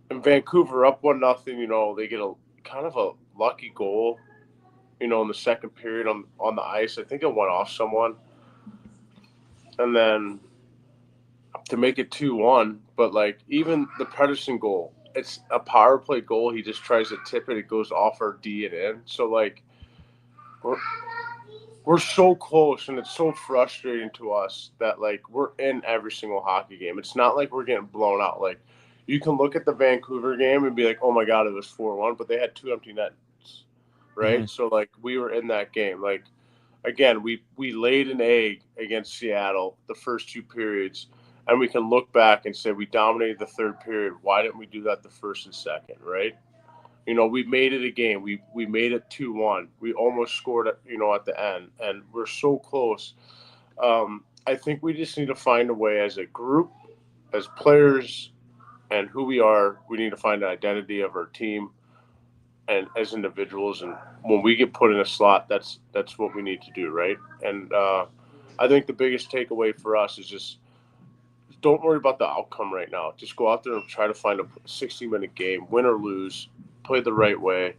[SPEAKER 3] In Vancouver, up 1-0. They get a kind of a lucky goal. In the second period on the ice. I think it went off someone, and then to make it 2-1. But even the Pedersen goal, it's a power play goal. He just tries to tip it. It goes off our D and in. So we're so close, and it's so frustrating to us that we're in every single hockey game. It's not like we're getting blown out. You can look at the Vancouver game and be like, oh my God, it was 4-1, but they had 2 empty nets, right? So we were in that game. Again, we laid an egg against Seattle the first 2 periods, and we can look back and say we dominated the third period. Why didn't we do that the first and second, right? We made it a game. We made it 2-1. We almost scored at the end, and we're so close. I think we just need to find a way as a group, as players, and who we are. We need to find an identity of our team and as individuals. And when we get put in a slot, that's what we need to do, right? And I think the biggest takeaway for us is just don't worry about the outcome right now. Just go out there and try to find a 60-minute game, win or lose, play the right way,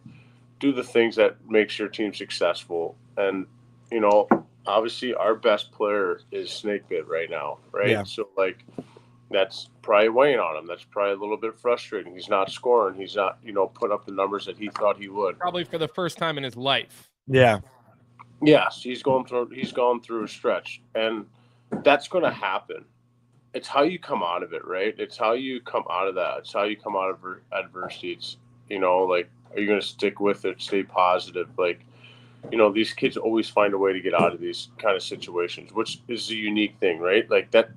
[SPEAKER 3] do the things that makes your team successful. And, obviously our best player is Snakebit right now, right? Yeah. So, that's probably weighing on him. That's probably a little bit frustrating. He's not scoring. He's not, putting up the numbers that he thought he would.
[SPEAKER 2] Probably for the first time in his life.
[SPEAKER 1] Yeah.
[SPEAKER 3] Yes, he's gone through a stretch, and that's going to happen. It's how you come out of it, right? It's how you come out of that. It's how you come out of adversity. It's, are you going to stick with it, stay positive? These kids always find a way to get out of these kind of situations, which is a unique thing, right?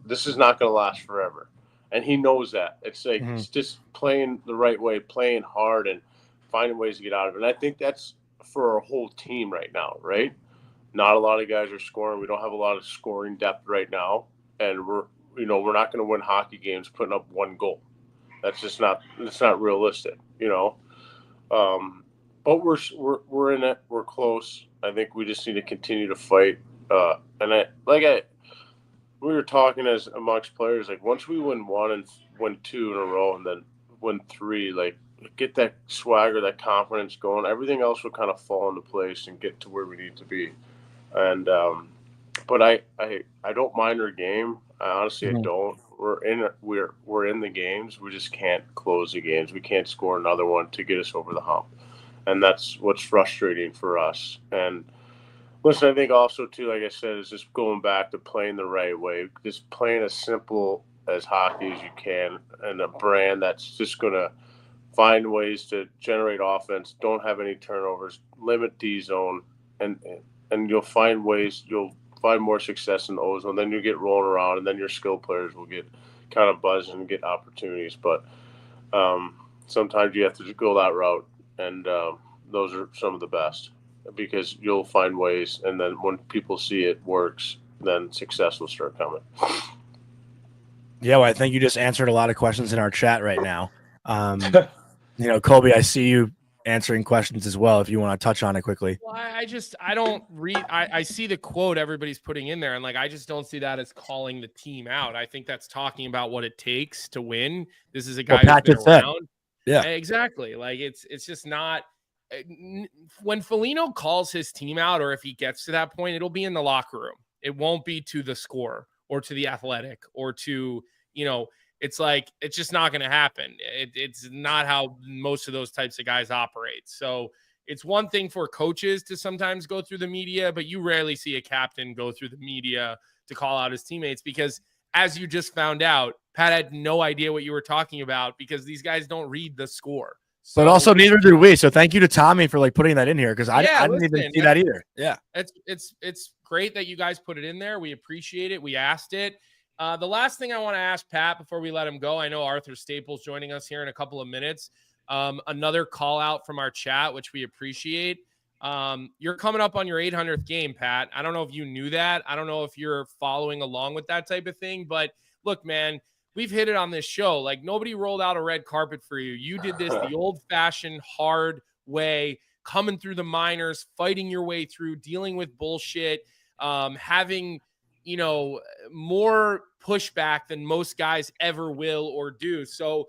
[SPEAKER 3] This is not going to last forever. And he knows that. It's it's just playing the right way, playing hard, and finding ways to get out of it. And I think that's for our whole team right now, right? Not a lot of guys are scoring. We don't have a lot of scoring depth right now. And we're not going to win hockey games putting up 1 goal. That's just not realistic, But we're in it. We're close. I think we just need to continue to fight. We were talking as amongst players, once we win 1 and win 2 in a row and then win 3, get that swagger, that confidence going. Everything else will kind of fall into place and get to where we need to be. And but I don't mind our game. I honestly I
[SPEAKER 1] Mhm.
[SPEAKER 3] don't. We're in the games. We just can't close the games. We can't score another one to get us over the hump, and that's what's frustrating for us. And listen, I think also too, like I said, is just going back to playing the right way. Just playing as simple as hockey as you can, and a brand that's just gonna find ways to generate offense. Don't have any turnovers. Limit D zone, and you'll find ways. You'll find more success in the O zone. Then you get rolling around, and then your skill players will get kind of buzzing and get opportunities. But sometimes you have to just go that route, and those are some of the best because you'll find ways, and then when people see it works, then success will start coming.
[SPEAKER 1] Yeah, well, I think you just answered a lot of questions in our chat right now. Colby, I see you answering questions as well. If you want to touch on it quickly.
[SPEAKER 2] Well, I don't read. I see the quote everybody's putting in there, and like I just don't see that as calling the team out. I think that's talking about what it takes to win. This is a guy who's been around.
[SPEAKER 1] Yeah,
[SPEAKER 2] exactly. Like it's just not. When Foligno calls his team out, or if he gets to that point, it'll be in the locker room. It won't be to the score or to the athletic or to it's like it's just not going to happen. It's not how most of those types of guys operate. So it's one thing for coaches to sometimes go through the media, but you rarely see a captain go through the media to call out his teammates because, as you just found out, Pat had no idea what you were talking about because these guys don't read the score. So,
[SPEAKER 1] but also neither did we. So thank you to Tommy for putting that in here because I didn't even see that either. Yeah,
[SPEAKER 2] it's great that you guys put it in there. We appreciate it. We asked it. The last thing I want to ask Pat before we let him go, I know Arthur Staples joining us here in a couple of minutes. Another call out from our chat, which we appreciate. You're coming up on your 800th game, Pat. I don't know if you knew that. I don't know if you're following along with that type of thing, but look, man, we've hit it on this show. Like nobody rolled out a red carpet for you. You did this the old fashioned hard way, coming through the minors, fighting your way through, dealing with bullshit, having, more pushback than most guys ever will or do. So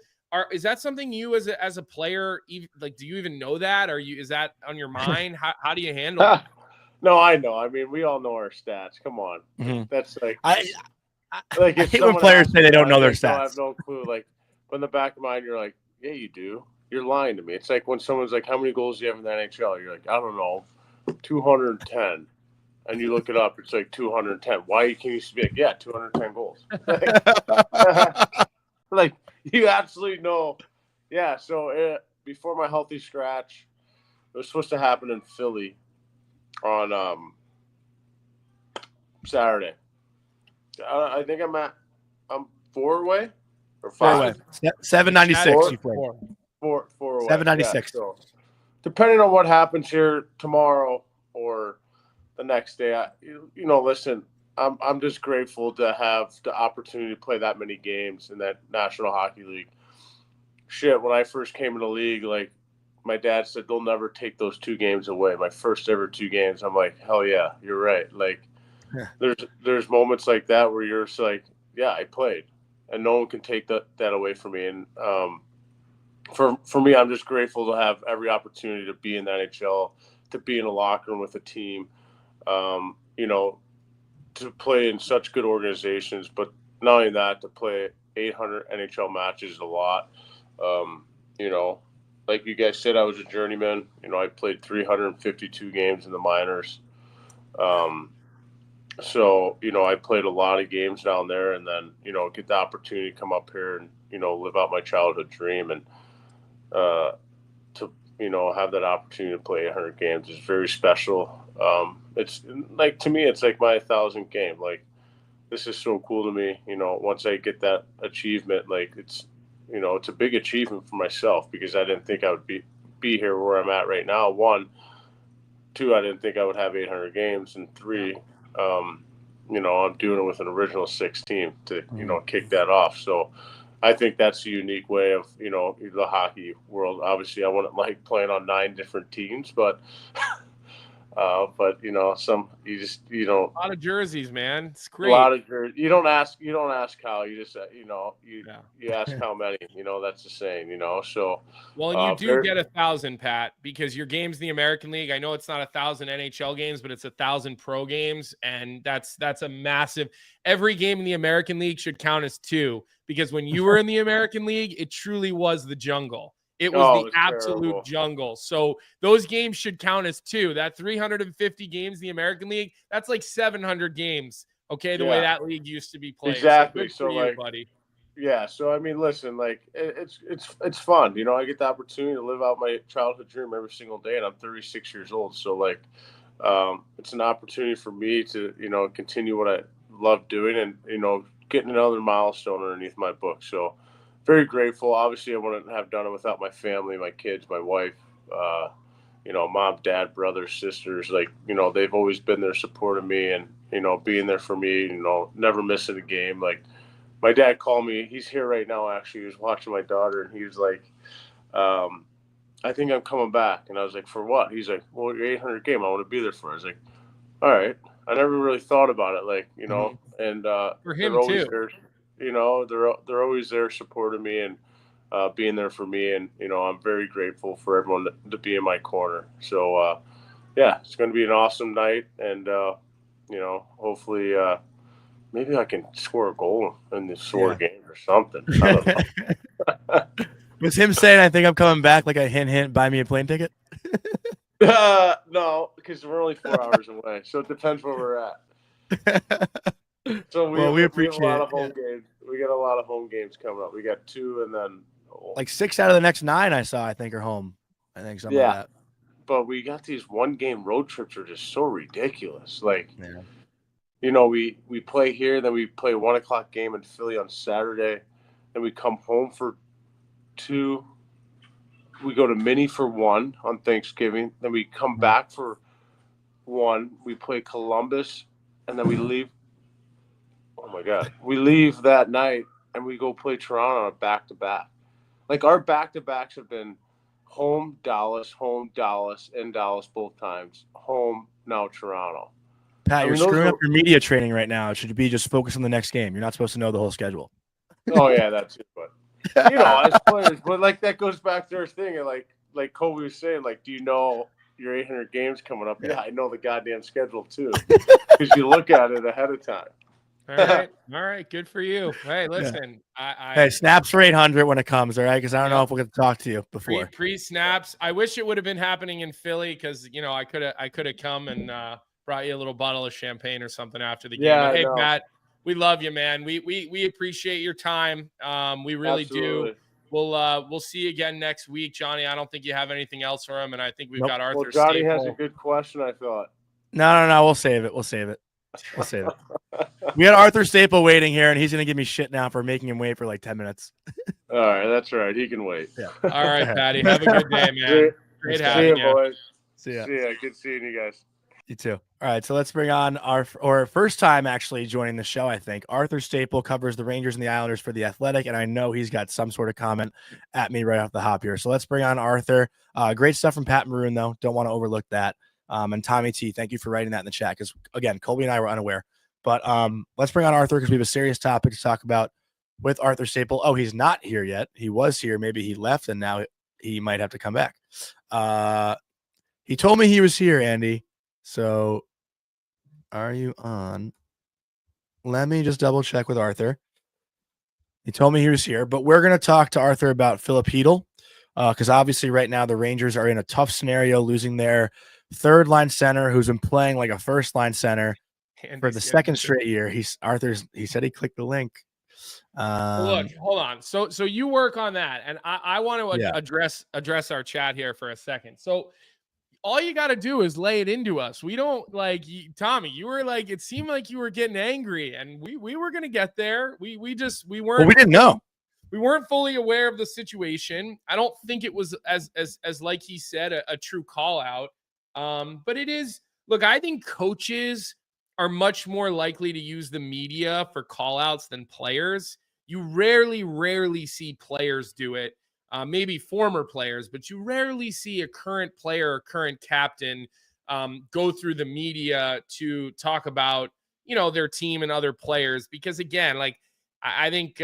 [SPEAKER 2] is that something you as a player, like, do you even know that? Is that on your mind? How do you handle it?
[SPEAKER 3] No, I know. I mean, we all know our stats. Come on.
[SPEAKER 1] Mm-hmm.
[SPEAKER 3] That's like,
[SPEAKER 1] I
[SPEAKER 3] if
[SPEAKER 1] hate when players say they don't know their stats.
[SPEAKER 3] I have no clue. Like, in the back of mind, you're like, yeah, you do. You're lying to me. It's like when someone's like, how many goals do you have in the NHL? You're like, I don't know, 210. And you look it up, it's like 210. Why can you speak? Yeah, 210 goals. Like, you absolutely know. Yeah, so before my healthy scratch, it was supposed to happen in Philly on Saturday. I think I'm 4 away or 5
[SPEAKER 1] away. 796. You played.
[SPEAKER 3] 4 away.
[SPEAKER 1] 796.
[SPEAKER 3] Yeah, so depending on what happens here tomorrow or the next day, listen, I'm just grateful to have the opportunity to play that many games in that National Hockey League. Shit, when I first came in the league, like my dad said, they'll never take those 2 games away. My first ever 2 games. I'm like, hell yeah, you're right. Like, there's moments like that where you're just like, yeah, I played, and no one can take that away from me. And for me, I'm just grateful to have every opportunity to be in the NHL, to be in a locker room with a team, to play in such good organizations. But not only that, to play 800 NHL matches is a lot. Like you guys said, I was a journeyman. I played 352 games in the minors. So, I played a lot of games down there, and then, get the opportunity to come up here and, live out my childhood dream. And to, have that opportunity to play 800 games is very special. It's like, to me, it's like my 1,000th game. Like, this is so cool to me. Once I get that achievement, like it's a big achievement for myself because I didn't think I would be here where I'm at right now. 1, 2, I didn't think I would have 800 games, and 3, I'm doing it with an original 6 team to, kick that off. So I think that's a unique way of, the hockey world. Obviously I wouldn't like playing on 9 different teams, but But you know, you don't.
[SPEAKER 2] A lot of jerseys, man. It's
[SPEAKER 3] A
[SPEAKER 2] great.
[SPEAKER 3] lot of jerseys. You don't ask how. You just you ask how many. You know, that's the saying. You know, so.
[SPEAKER 2] Well, and you do get 1,000, Pat, because your game's in the American League. I know it's not 1,000 NHL games, but it's 1,000 pro games, and that's a massive. Every game in the American League should count as 2, because when you were in the American League, it truly was the jungle. It was the absolute
[SPEAKER 3] terrible.
[SPEAKER 2] jungle. So those games should count as 2. That 350 games in the American League, that's like 700 games. Okay, the way that league used to be played.
[SPEAKER 3] Exactly.
[SPEAKER 2] So, good for you, buddy.
[SPEAKER 3] Yeah, so I mean, listen, like it's fun, you know. I get the opportunity to live out my childhood dream every single day, and I'm 36 years old. So like, it's an opportunity for me to continue what I love doing, and getting another milestone underneath my book. So very grateful. Obviously, I wouldn't have done it without my family, my kids, my wife, mom, dad, brothers, sisters. Like they've always been there supporting me, and being there for me. Never missing a game. Like. My dad called me. He's here right now, actually. He was watching my daughter, and he was like, I think I'm coming back. And I was like, for what? He's like, well, your 800 game, I want to be there for. I was like, all right. I never really thought about it, like, and
[SPEAKER 2] for him
[SPEAKER 3] they're always
[SPEAKER 2] too.
[SPEAKER 3] There, they're always there supporting me and being there for me. And, I'm very grateful for everyone to be in my corner. So, yeah, it's going to be an awesome night. And, hopefully maybe I can score a goal in this game or something. I don't know.
[SPEAKER 1] Was him saying, I think I'm coming back, like a hint, buy me a plane ticket?
[SPEAKER 3] No, because we're only 4 hours away. So it depends where we're at. So we appreciate a lot of home games. We got a lot of home games coming up. We got 2 and then.
[SPEAKER 1] Like 6 out of the next 9 I saw, I think, are home. I think something like that.
[SPEAKER 3] But we got these 1-game road trips are just so ridiculous. Like, we play here, then we play a 1:00 game in Philly on Saturday, then we come home for 2. We go to Mini for 1 on Thanksgiving, then we come back for 1. We play Columbus, and then we leave. Oh my God, we leave that night and we go play Toronto on a back-to-back. Like our back-to-backs have been home Dallas, and Dallas both times, home now Toronto.
[SPEAKER 1] Pat, you're screwing up your media training right now. It should be just focus on the next game. You're not supposed to know the whole schedule.
[SPEAKER 3] Oh yeah, that's it. But as players, but like that goes back to our thing, and like Colby was saying, like, do you know your 800 games coming up? Yeah, I know the goddamn schedule too, because you look at it ahead of time.
[SPEAKER 2] All right, good for you. Hey, listen,
[SPEAKER 1] hey, snaps for 800 when it comes, all right? Because I don't know if we're going to talk to you before.
[SPEAKER 2] Pre-snaps. I wish it would have been happening in Philly, because I could have come and brought you a little bottle of champagne or something after the game.
[SPEAKER 3] Yeah,
[SPEAKER 2] but hey, Pat, we love you, man. We appreciate your time. We really do. We'll see you again next week, Johnny. I don't think you have anything else for him, and I think we've got Arthur.
[SPEAKER 3] Well, Johnny has a good question, I thought.
[SPEAKER 1] No. We'll save it. We got Arthur Staple waiting here, and he's going to give me shit now for making him wait for like 10 minutes.
[SPEAKER 3] All right, that's right. He can wait.
[SPEAKER 2] Yeah. All right, Patty. Have a good day, man. Great having you.
[SPEAKER 3] Boys.
[SPEAKER 1] See ya.
[SPEAKER 3] Good seeing you guys.
[SPEAKER 1] You too. All right, so let's bring on our first time actually joining the show, I think. Arthur Staple covers the Rangers and the Islanders for The Athletic, and I know he's got some sort of comment at me right off the hop here. So let's bring on Arthur. Great stuff from Pat Maroon, though. Don't want to overlook that. And Tommy T, thank you for writing that in the chat, because, again, Colby and I were unaware. But let's bring on Arthur, because we have a serious topic to talk about with Arthur Staple. Oh, he's not here yet. He was here. Maybe he left, and now he might have to come back. He told me he was here, Andy. So are you on? Let me just double check with Arthur. He told me he was here, but we're going to talk to Arthur about Philip Hedl, because obviously right now the Rangers are in a tough scenario, losing their third-line center who's been playing like a first-line center for the second straight year. He said he clicked the link.
[SPEAKER 2] Look, hold on. So you work on that, and I want to address our chat here for a second. So all you got to do is lay it into us. We don't Tommy, you were like, it seemed like you were getting angry, and we were going to get there. We weren't,
[SPEAKER 1] well, we didn't know.
[SPEAKER 2] We weren't fully aware of the situation. I don't think it was as like he said, a true call out. But it is, look, I think coaches are much more likely to use the media for call outs than players. You rarely see players do it. Maybe former players, but you rarely see a current player or current captain go through the media to talk about, their team and other players. Because again, like, I think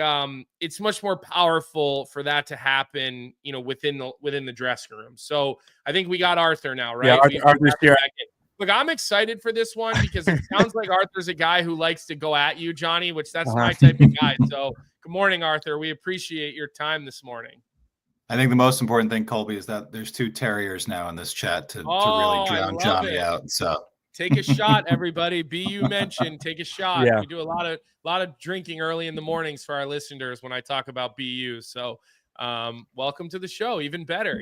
[SPEAKER 2] it's much more powerful for that to happen, within the dressing room. So I think we got Arthur now, right?
[SPEAKER 1] Yeah, Arthur's here.
[SPEAKER 2] Look, I'm excited for this one because it sounds like Arthur's a guy who likes to go at you, Jonny, which that's my type of guy. So good morning, Arthur. We appreciate your time this morning.
[SPEAKER 4] I think the most important thing, Colby, is that there's 2 terriers now in this chat to really drown Jonny out. So
[SPEAKER 2] take a shot, everybody. BU mentioned, take a shot.
[SPEAKER 1] Yeah.
[SPEAKER 2] We do a lot of drinking early in the mornings for our listeners when I talk about BU. So welcome to the show. Even better.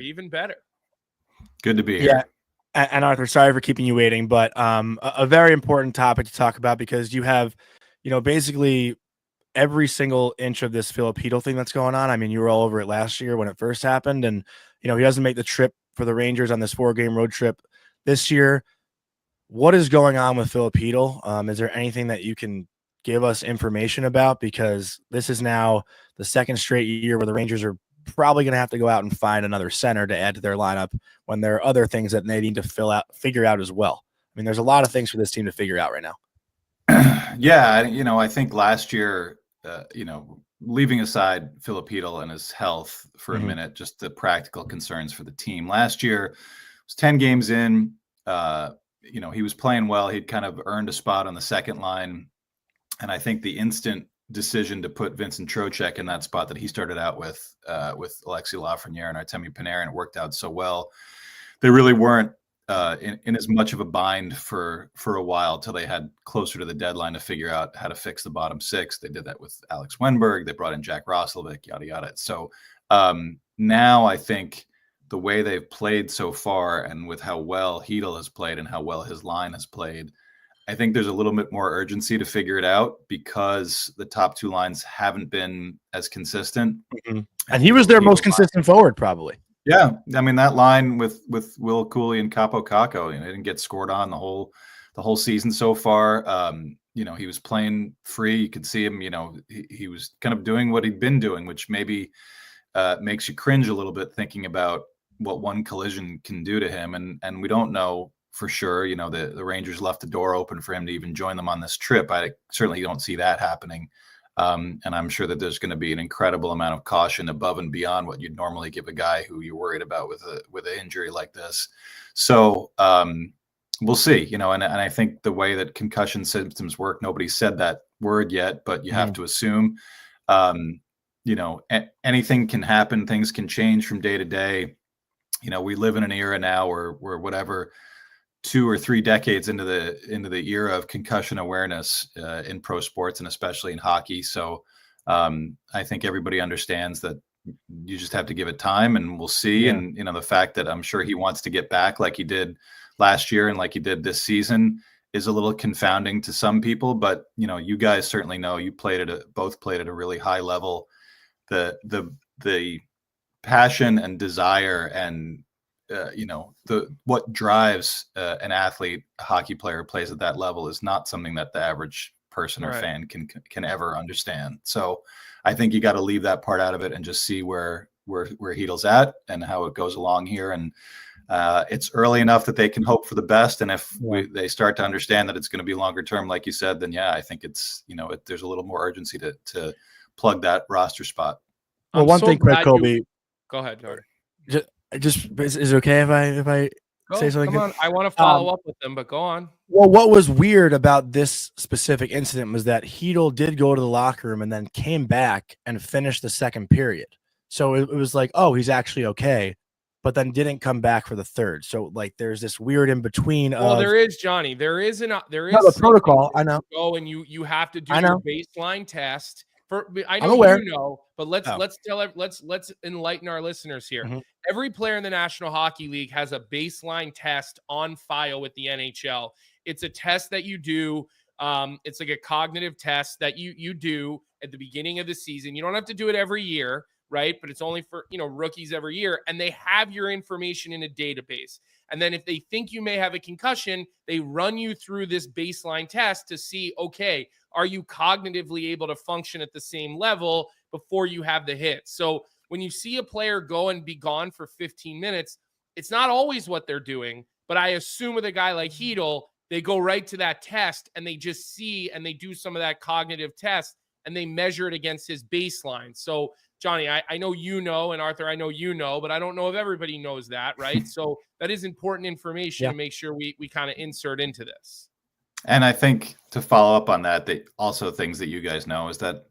[SPEAKER 4] Good to be here.
[SPEAKER 1] Yeah. And Arthur, sorry for keeping you waiting, but a very important topic to talk about, because you have, basically every single inch of this Filipino thing that's going on. I mean, you were all over it last year when it first happened, and he doesn't make the trip for the Rangers on this 4-game road trip this year. What is going on with Filipino? Is there anything that you can give us information about? Because this is now the second straight year where the Rangers are probably going to have to go out and find another center to add to their lineup when there are other things that they need to figure out as well. I mean, there's a lot of things for this team to figure out right now.
[SPEAKER 4] Yeah, I think last year, leaving aside Filipino and his health for a minute, just the practical concerns for the team. Last year, it was 10 games in. He was playing well. He'd kind of earned a spot on the second line. And I think the instant decision to put Vincent Trocheck in that spot that he started out with Alexis Lafreniere and Artemi Panarin worked out so well. They really weren't in as much of a bind for a while till they had closer to the deadline to figure out how to fix the bottom 6. They did that with Alex Wenberg. They brought in Jack Roslovic, yada, yada. So now I think the way they've played so far, and with how well Hedl has played and how well his line has played, I think there's a little bit more urgency to figure it out, because the top 2 lines haven't been as consistent.
[SPEAKER 1] Mm-hmm. And he was their most consistent forward, probably.
[SPEAKER 4] Yeah, I mean, that line with Will Cooley and Capo Caco, they didn't get scored on the whole season so far. He was playing free. You could see him. He was kind of doing what he'd been doing, which maybe makes you cringe a little bit thinking about what one collision can do to him. And we don't know for sure. The Rangers left the door open for him to even join them on this trip. I certainly don't see that happening. And I'm sure that there's going to be an incredible amount of caution above and beyond what you'd normally give a guy who you're worried about with an injury like this. So we'll see, and I think the way that concussion symptoms work, nobody said that word yet, but you have to assume, anything can happen. Things can change from day to day. We live in an era now where whatever 2 or 3 decades into the era of concussion awareness in pro sports, and especially in hockey. So I think everybody understands that you just have to give it time, and we'll see. Yeah. And the fact that I'm sure he wants to get back like he did last year and like he did this season is a little confounding to some people. But you guys certainly know, you both played at a really high level. The passion and desire and what drives an athlete, a hockey player who plays at that level, is not something that the average person or fan can ever understand. So I think you got to leave that part out of it and just see where Hedl's at and how it goes along here. And it's early enough that they can hope for the best. And if they start to understand that it's going to be longer term, like you said, then I think it's, there's a little more urgency to plug that roster spot.
[SPEAKER 1] Well, one thing quick, Colby.
[SPEAKER 2] Go ahead, Jordan.
[SPEAKER 1] Just is it okay if I say something?
[SPEAKER 2] Come on. I want to follow up with them, but go on.
[SPEAKER 1] Well, what was weird about this specific incident was that Hedl did go to the locker room and then came back and finished the second period. So it was like, oh, he's actually okay, but then didn't come back for the third. So like, there's this weird in between.
[SPEAKER 2] Well, there is, Jonny. There is a
[SPEAKER 1] protocol. I know.
[SPEAKER 2] Go and you have to do your baseline test. I know
[SPEAKER 1] I'm aware.
[SPEAKER 2] But let's enlighten our listeners here.
[SPEAKER 1] Mm-hmm.
[SPEAKER 2] Every player in the National Hockey League has a baseline test on file with the NHL. It's a test that you do. It's like a cognitive test that you do at the beginning of the season. You don't have to do it every year, right? But it's only for rookies every year, and they have your information in a database. And then if they think you may have a concussion, they run you through this baseline test to see, okay, are you cognitively able to function at the same level before you have the hit? So when you see a player go and be gone for 15 minutes, it's not always what they're doing, But I assume with a guy like Heedle, they go right to that test and they just see and they do some of that cognitive test and they measure it against his baseline. So, Jonny, I know you know, and Arthur, I know you know, but I don't know if everybody knows that, right? So that is important information to make sure we kind of insert into this.
[SPEAKER 4] And I think to follow up on that, that also things that you guys know is that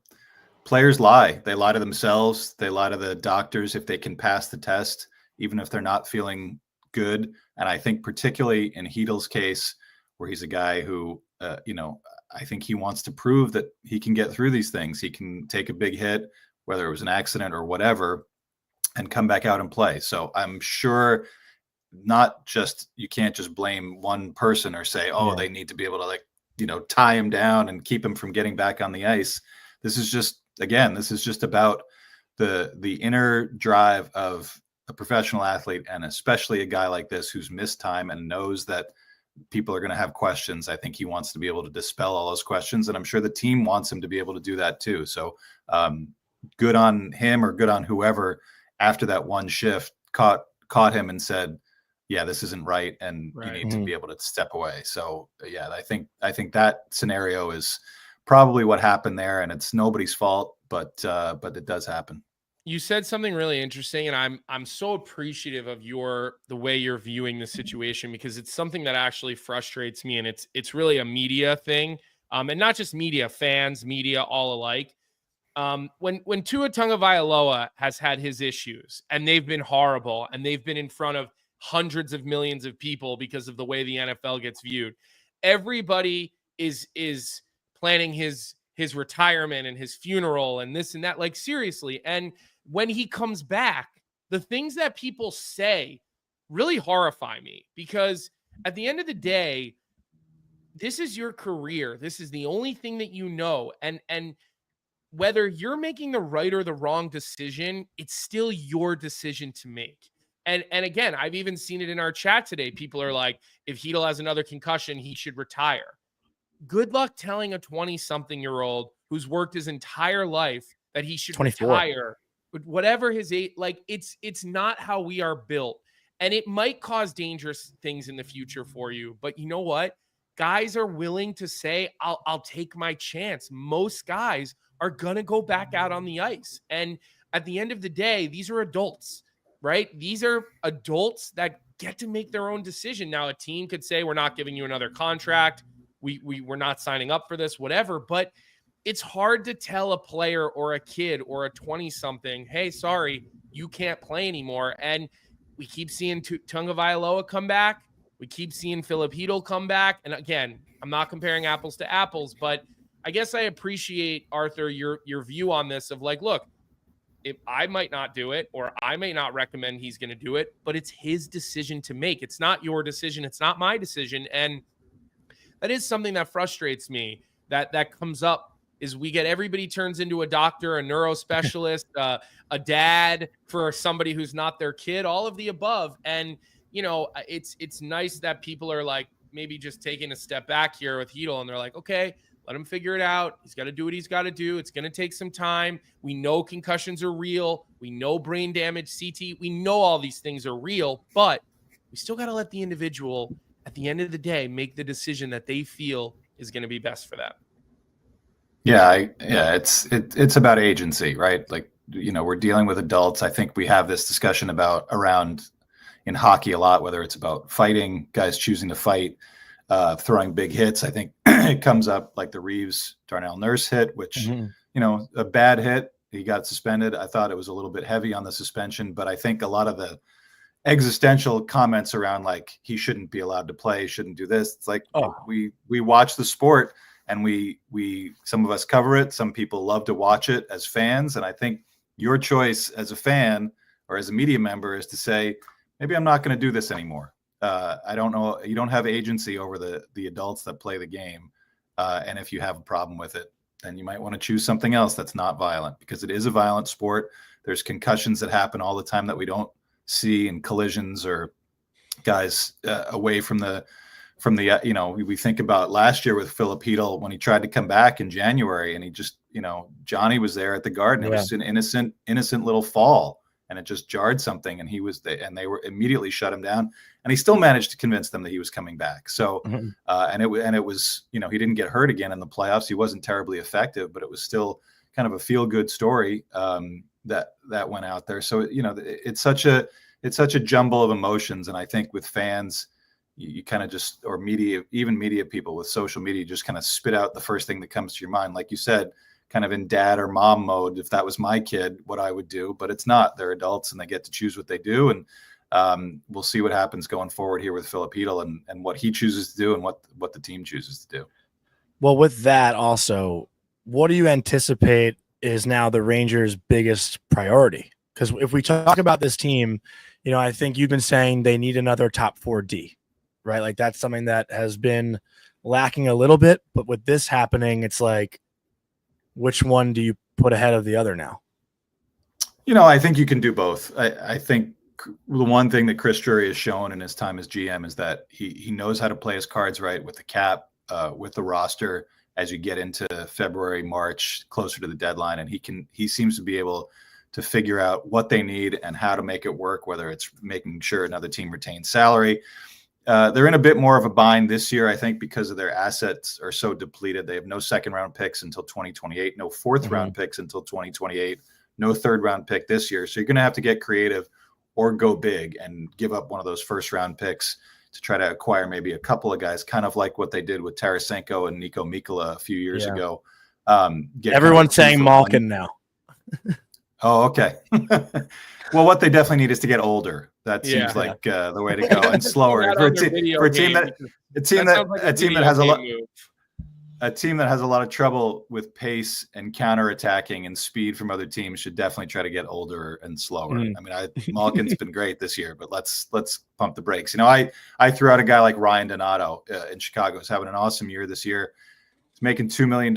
[SPEAKER 4] players lie. They lie to themselves. They lie to the doctors if they can pass the test, even if they're not feeling good. And I think particularly in Heedle's case, where he's a guy who, I think he wants to prove that he can get through these things. He can take a big hit, whether it was an accident or whatever, and come back out and play. So I'm sure you can't just blame one person or say, they need to be able to tie him down and keep him from getting back on the ice. This is just about the inner drive of a professional athlete, and especially a guy like this who's missed time and knows that people are going to have questions. I think he wants to be able to dispel all those questions, and I'm sure the team wants him to be able to do that too. So good on him, or good on whoever after that one shift caught him and said, yeah, this isn't right, and you need to be able to step away. So yeah, I think that scenario is probably what happened there, and it's nobody's fault, but it does happen.
[SPEAKER 2] You said something really interesting, and I'm so appreciative of the way you're viewing the situation, because it's something that actually frustrates me, and it's really a media thing, and not just media, fans, media, all alike. When Tua Tagovailoa has had his issues, and they've been horrible, and they've been in front of hundreds of millions of people because of the way the NFL gets viewed, everybody is planning his retirement and his funeral and this and that, like seriously. And when he comes back, the things that people say really horrify me, because at the end of the day, this is your career. This is the only thing that you know. And whether you're making the right or the wrong decision, it's still your decision to make. And again, I've even seen it in our chat today. People are like, if Heedle has another concussion, he should retire. Good luck telling a 20-something-year-old who's worked his entire life that he should
[SPEAKER 1] 24.
[SPEAKER 2] retire, whatever his age. Like, it's not how we are built. And it might cause dangerous things in the future for you. But you know what? Guys are willing to say, I'll take my chance. Most guys are going to go back out on the ice. And at the end of the day, these are adults, right? These are adults that get to make their own decision. Now, a team could say, we're not giving you another contract. We're not signing up for this, whatever. But it's hard to tell a player or a kid or a 20-something, hey, sorry, you can't play anymore. And we keep seeing Tagovailoa come back. We keep seeing Filip Chytil come back. And again, I'm not comparing apples to apples, but I guess I appreciate, Arthur, your view on this of like, look, if I might not do it, or I may not recommend he's going to do it, but it's his decision to make. It's not your decision. It's not my decision. And that is something that frustrates me, that comes up, is we get everybody turns into a doctor, a neurospecialist, a dad for somebody who's not their kid, all of the above. And, you know, it's nice that people are like maybe just taking a step back here with Heedle, and they're like, okay, let him figure it out. He's got to do what he's got to do. It's going to take some time. We know concussions are real. We know brain damage, CT. We know all these things are real, but we still got to let the individual, at the end of the day, make the decision that they feel is going to be best for them.
[SPEAKER 4] Yeah, it's about agency, right? Like, you know, we're dealing with adults. I think we have this discussion around in hockey a lot, whether it's about fighting, guys choosing to fight, throwing big hits. I think it comes up like the Reaves Darnell Nurse hit, which, you know, a bad hit. He got suspended. I thought it was a little bit heavy on the suspension, but I think a lot of the existential comments around like he shouldn't be allowed to play, shouldn't do this. It's like, we watch the sport, and we some of us cover it. Some people love to watch it as fans. And I think your choice as a fan or as a media member is to say, maybe I'm not going to do this anymore. I don't know. You don't have agency over the adults that play the game. And if you have a problem with it, then you might want to choose something else that's not violent, because it is a violent sport. There's concussions that happen all the time that we don't see, and collisions, or guys away from the, you know, we think about last year with Filip Chytil when he tried to come back in January, and he just, you know, Johnny was there at the Garden. It was an innocent little fall, and it just jarred something, and they were immediately shut him down, and he still managed to convince them that he was coming back. So, and it was, he didn't get hurt again in the playoffs. He wasn't terribly effective, but it was still kind of a feel good story that went out there. So, it's such a jumble of emotions. And I think with fans, you kind of just, or media, even media people with social media, just kind of spit out the first thing that comes to your mind. Like you said, kind of in dad or mom mode. If that was my kid, what I would do, but it's not. They're adults and they get to choose what they do. And we'll see what happens going forward here with Filipino and what he chooses to do and what the team chooses to do.
[SPEAKER 1] Well, with that also, what do you anticipate is now the Rangers' biggest priority? Because if we talk about this team, I think you've been saying they need another top 4D, right? Like that's something that has been lacking a little bit, but with this happening, it's like, which one do you put ahead of the other now?
[SPEAKER 4] I think you can do both. I think the one thing that Chris Drury has shown in his time as GM is that he knows how to play his cards right with the cap, with the roster as you get into February, March, closer to the deadline. And he seems to be able to figure out what they need and how to make it work, whether it's making sure another team retains salary. They're in a bit more of a bind this year, I think, because of their assets are so depleted. They have no second-round picks until 2028, no fourth-round picks until 2028, no third-round pick this year. So you're going to have to get creative or go big and give up one of those first-round picks to try to acquire maybe a couple of guys, kind of like what they did with Tarasenko and Nico Mikkola a few years ago.
[SPEAKER 1] Everyone's saying Malkin now.
[SPEAKER 4] Oh, okay. Well, what they definitely need is to get older. That seems like the way to go, and slower for a team that has a lot of trouble with pace and counterattacking and speed from other teams should definitely try to get older and slower. I mean, Malkin's been great this year, but let's pump the brakes. I threw out a guy like Ryan Donato in Chicago. He's having an awesome year this year. He's making $2 million.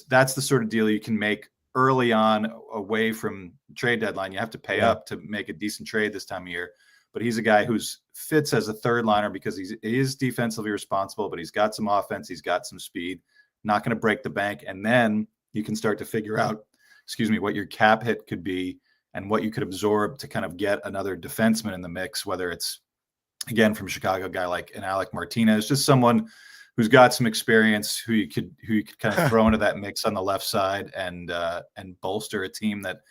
[SPEAKER 4] That's the sort of deal you can make early on away from trade deadline. You have to pay up to make a decent trade this time of year, but he's a guy who's fits as a third liner because he is defensively responsible, but he's got some offense. He's got some speed, not going to break the bank. And then you can start to figure out, what your cap hit could be and what you could absorb to kind of get another defenseman in the mix, whether it's again from Chicago, a guy like an Alec Martinez, just someone who's got some experience, who you could kind of throw into that mix on the left side and bolster a team that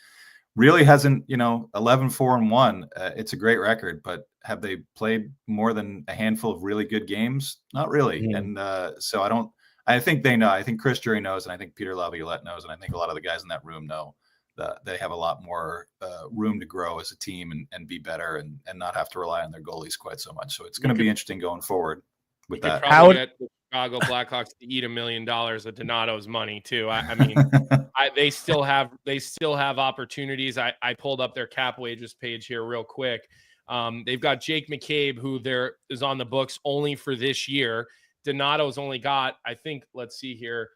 [SPEAKER 4] really hasn't, 11-4-1. It's a great record, but have they played more than a handful of really good games? Not really. And so I think they know. I think Chris Drury knows, and I think Peter Laviolette knows, and I think a lot of the guys in that room know that they have a lot more room to grow as a team and be better and not have to rely on their goalies quite so much. So it's going to be interesting going forward. With that,
[SPEAKER 2] probably get the Chicago Blackhawks to eat $1 million of Donato's money too. I mean, they still have opportunities. I pulled up their cap wages page here real quick. They've got Jake McCabe, who there is on the books only for this year. Donato's only got, I think, let's see here.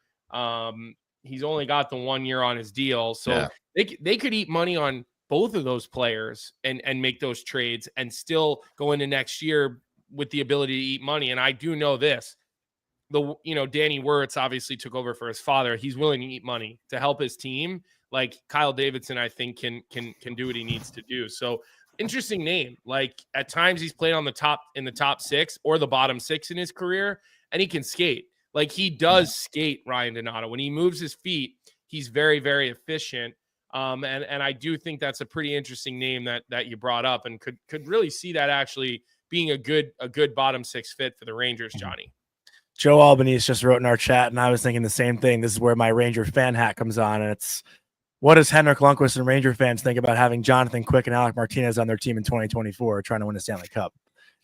[SPEAKER 2] He's only got the 1 year on his deal, so they could eat money on both of those players and make those trades and still go into next year with the ability to eat money. And I do know this, Danny Wirtz obviously took over for his father. He's willing to eat money to help his team. Like Kyle Davidson, I think can do what he needs to do. So interesting name. Like at times he's played in the top 6 or the bottom 6 in his career, and he can skate. Like he does skate, Ryan Donato. When he moves his feet, he's very, very efficient. And I do think that's a pretty interesting name that you brought up, and could really see that actually being a good bottom 6 fit for the Rangers, Johnny.
[SPEAKER 1] Joe Albanese just wrote in our chat, and I was thinking the same thing. This is where my Ranger fan hat comes on, and it's, what does Henrik Lundqvist and Ranger fans think about having Jonathan Quick and Alec Martinez on their team in 2024 trying to win a Stanley Cup?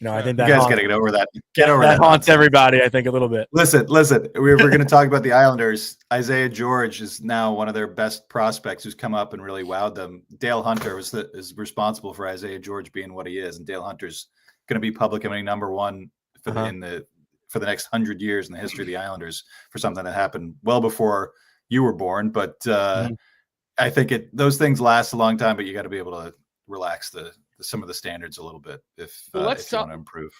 [SPEAKER 1] I think that
[SPEAKER 4] you guys got to get over that. That
[SPEAKER 1] haunts everybody, I think, a little bit.
[SPEAKER 4] Listen. We're going to talk about the Islanders. Isaiah George is now one of their best prospects who's come up and really wowed them. Dale Hunter is responsible for Isaiah George being what he is, and Dale Hunter's going to be public enemy number one for the next 100 years in the history of the Islanders for something that happened well before you were born. But I think those things last a long time, but you got to be able to relax some of the standards a little bit if you want to improve.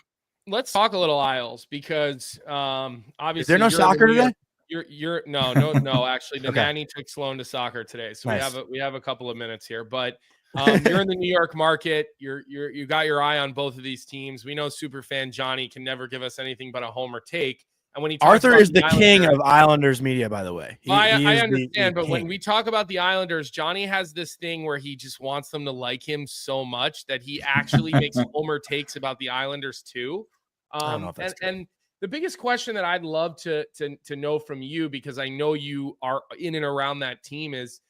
[SPEAKER 2] Let's talk a little Isles, because obviously
[SPEAKER 1] is there no soccer today?
[SPEAKER 2] You're no actually the nanny took Sloan to soccer today, so nice. we have a couple of minutes here, but You're in the New York market. You got your eye on both of these teams. We know superfan Johnny can never give us anything but a homer take. And when he talks
[SPEAKER 1] Arthur
[SPEAKER 2] about
[SPEAKER 1] is the king of Islanders media, by the way.
[SPEAKER 2] I understand, but when we talk about the Islanders, Johnny has this thing where he just wants them to like him so much that he actually makes homer takes about the Islanders too.
[SPEAKER 1] I don't know if that's true.
[SPEAKER 2] And the biggest question that I'd love to know from you, because I know you are in and around that team, is,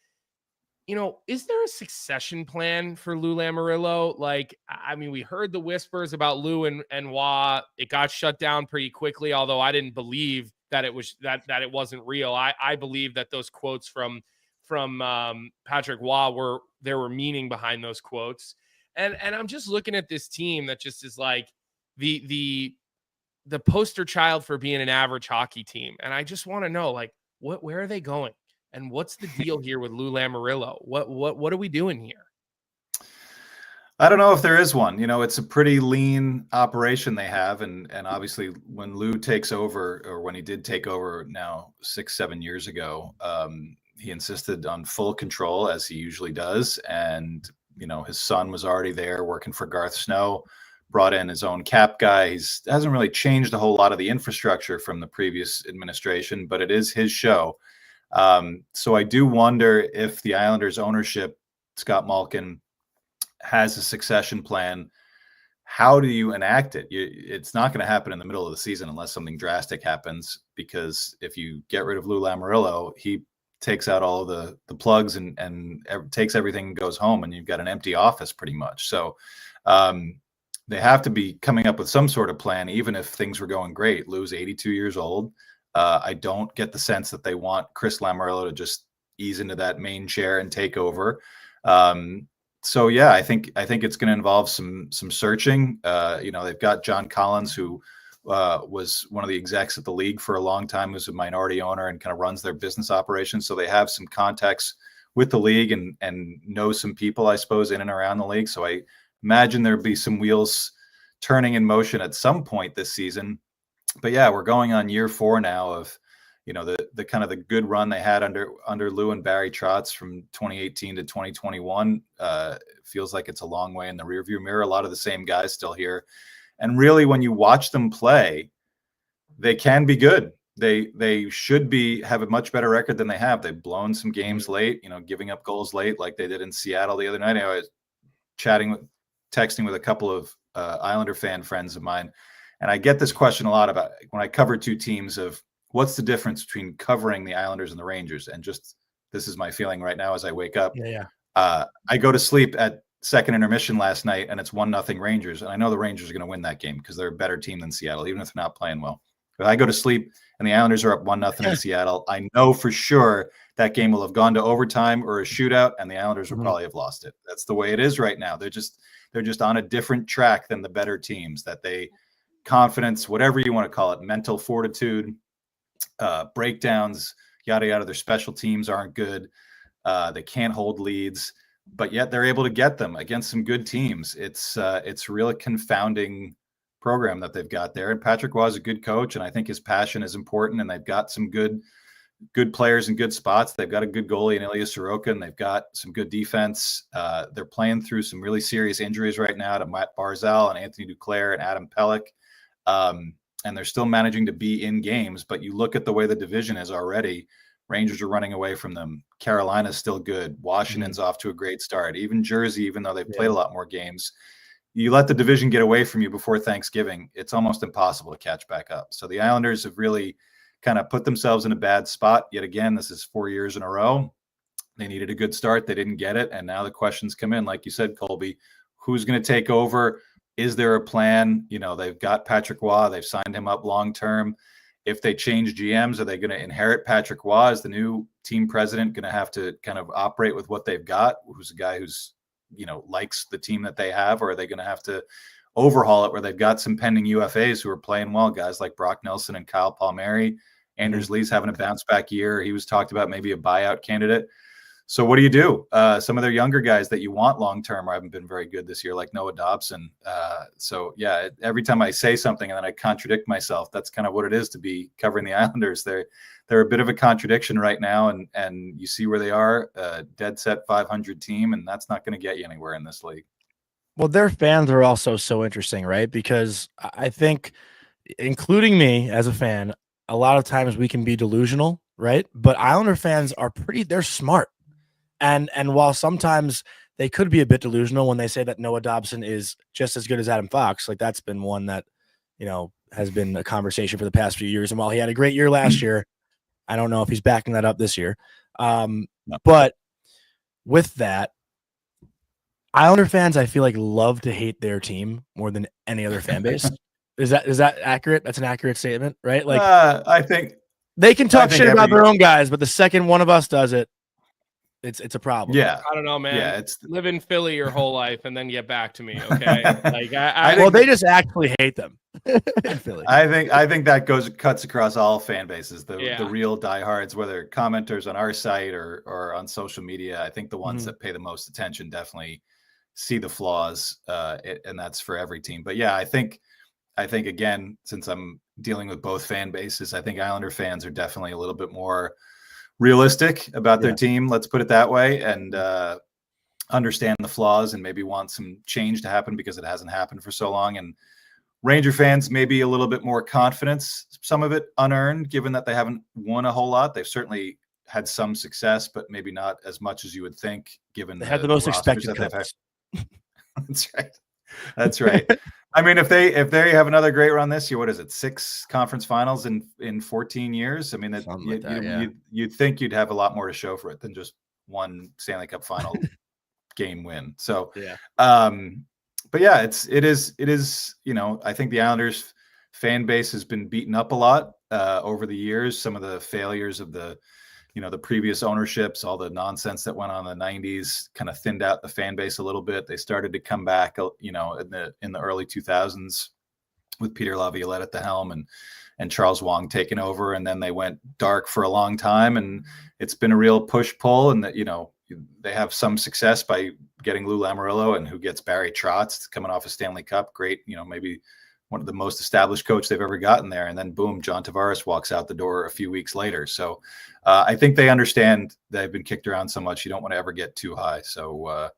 [SPEAKER 2] is there a succession plan for Lou Lamoriello? Like, I mean, we heard the whispers about Lou and Wah. It got shut down pretty quickly, although I didn't believe that it was that it wasn't real. I believe that those quotes from Patrick Wah there were meaning behind those quotes. And I'm just looking at this team that just is like the poster child for being an average hockey team. And I just want to know, like, where are they going? And what's the deal here with Lou Lamoriello? What are we doing here?
[SPEAKER 4] I don't know if there is one. It's a pretty lean operation they have, and obviously when Lou takes over, or when he did take over now 6-7 years ago, he insisted on full control, as he usually does. And his son was already there working for Garth Snow, brought in his own cap guy. He hasn't really changed a whole lot of the infrastructure from the previous administration, but it is his show. So I do wonder if the Islanders ownership, Scott Malkin, has a succession plan. How do you enact it? It's not going to happen in the middle of the season unless something drastic happens, because if you get rid of Lou Lamoriello, he takes out all of the plugs and takes everything and goes home, and you've got an empty office pretty much. So they have to be coming up with some sort of plan, even if things were going great. Lou's 82 years old. I don't get the sense that they want Chris Lamoriello to just ease into that main chair and take over. So yeah, I think it's going to involve some searching. They've got John Collins, who was one of the execs at the league for a long time, who's a minority owner and kind of runs their business operations. So they have some contacts with the league and know some people, I suppose, in and around the league. So I imagine there'll be some wheels turning in motion at some point this season. But yeah, we're going on year 4 now of, the kind of the good run they had under Lou and Barry Trotz from 2018 to 2021. Feels like it's a long way in the rearview mirror. A lot of the same guys still here. And really, when you watch them play, they can be good. They should have a much better record than they have. They've blown some games late, giving up goals late like they did in Seattle the other night. I was texting with a couple of Islander fan friends of mine. And I get this question a lot about when I cover two teams of what's the difference between covering the Islanders and the Rangers. And just, this is my feeling right now as I wake up.
[SPEAKER 1] Yeah.
[SPEAKER 4] I go to sleep at second intermission last night and it's 1-0 Rangers. And I know the Rangers are going to win that game because they're a better team than Seattle, even if they're not playing well. But I go to sleep and the Islanders are up 1-0 in Seattle. I know for sure that game will have gone to overtime or a shootout and the Islanders will probably have lost it. That's the way it is right now. They're just on a different track than the better teams. Confidence, whatever you want to call it, mental fortitude, breakdowns, yada yada. Their special teams aren't good. They can't hold leads, but yet they're able to get them against some good teams. It's really confounding program that they've got there. And Patrick Waugh is a good coach, and I think his passion is important. And they've got some good players in good spots. They've got a good goalie in Ilya Sorokin, and they've got some good defense. They're playing through some really serious injuries right now to Matt Barzal and Anthony Duclair and Adam Pelech. And they're still managing to be in games, but you look at the way the division is already. Rangers are running away from them. Carolina's still good. Washington's off to a great start. Even Jersey, even though they've played a lot more games, you let the division get away from you before Thanksgiving, it's almost impossible to catch back up. So the Islanders have really kind of put themselves in a bad spot. Yet again, this is 4 years in a row. They needed a good start. They didn't get it. And now the questions come in, like you said, Colby, who's going to take over? Is there a plan? They've got Patrick Waugh. They've signed him up long-term. If they change GMs, are they going to inherit Patrick Waugh as the new team president, going to have to kind of operate with what they've got? Who's a guy who's, likes the team that they have, or are they going to have to overhaul it where they've got some pending UFAs who are playing well, guys like Brock Nelson and Kyle Palmieri. Anders Lee's having a bounce back year. He was talked about maybe a buyout candidate. So what do you do? Some of their younger guys that you want long-term haven't been very good this year, like Noah Dobson. So yeah, every time I say something and then I contradict myself, that's kind of what it is to be covering the Islanders. They're a bit of a contradiction right now, and you see where they are, dead set 500 team, and that's not going to get you anywhere in this league.
[SPEAKER 1] Well, their fans are also so interesting, right? Because I think, including me as a fan, a lot of times we can be delusional, right? But Islander fans are they're smart. And while sometimes they could be a bit delusional when they say that Noah Dobson is just as good as Adam Fox, like that's been one that, has been a conversation for the past few years. And while he had a great year last year, I don't know if he's backing that up this year.
[SPEAKER 4] No.
[SPEAKER 1] But with that, Islander fans, I feel like, love to hate their team more than any other fan base. Is that accurate? That's an accurate statement, right? Like,
[SPEAKER 4] I think
[SPEAKER 1] they can talk shit about their own guys, but the second one of us does it, it's a problem.
[SPEAKER 4] Yeah,
[SPEAKER 2] I don't know, man.
[SPEAKER 4] Yeah,
[SPEAKER 2] live in Philly your whole life and then get back to me, okay? Like,
[SPEAKER 1] well, they just actually hate them in Philly.
[SPEAKER 4] I think that cuts across all fan bases. The real diehards, whether commenters on our site or on social media. I think the ones that pay the most attention definitely see the flaws, and that's for every team. But yeah, I think again, since I'm dealing with both fan bases, I think Islander fans are definitely a little bit more realistic about their team, let's put it that way, and understand the flaws and maybe want some change to happen because it hasn't happened for so long. And Ranger fans maybe a little bit more confidence, some of it unearned, given that they haven't won a whole lot. They've certainly had some success, but maybe not as much as you would think, given
[SPEAKER 1] they had the most expected
[SPEAKER 4] that That's right. That's right. I mean, if they have another great run this year, what is it? 6 conference finals in 14 years. I mean, you'd think you'd have a lot more to show for it than just one Stanley Cup final game win. So, but yeah, it is. I think the Islanders fan base has been beaten up a lot over the years. Some of the failures of the previous ownerships, all the nonsense that went on in the 90s kind of thinned out the fan base a little bit. They started to come back, in the early 2000s with Peter Laviolette at the helm and Charles Wang taking over. And then they went dark for a long time, and it's been a real push-pull, and that, they have some success by getting Lou Lamoriello, and who gets Barry Trotz coming off a Stanley Cup. Great, maybe one of the most established coach they've ever gotten there. And then boom, John Tavares walks out the door a few weeks later. So I think they understand they've been kicked around so much. You don't want to ever get too high. So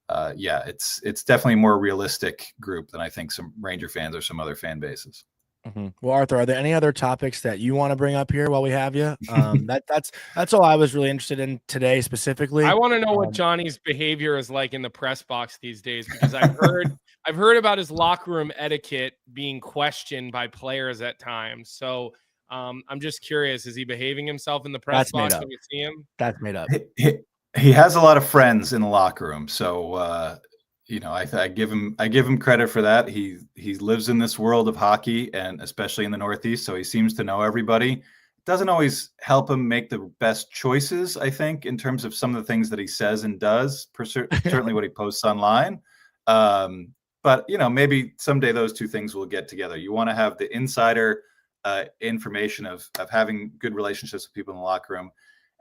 [SPEAKER 4] it's definitely a more realistic group than I think some Ranger fans or some other fan bases.
[SPEAKER 1] Mm-hmm. Well, Arthur, are there any other topics that you want to bring up here while we have you? That's all I was really interested in today specifically.
[SPEAKER 2] I want to know what Johnny's behavior is like in the press box these days, because I've heard about his locker room etiquette being questioned by players at times. So I'm just curious, is he behaving himself in the press box when you see him?
[SPEAKER 1] That's made up.
[SPEAKER 4] He has a lot of friends in the locker room, so I give him credit for that. He lives in this world of hockey, and especially in the Northeast, so he seems to know everybody. It doesn't always help him make the best choices, I think, in terms of some of the things that he says and does, certainly what he posts online. But maybe someday those two things will get together. You want to have the insider information of having good relationships with people in the locker room,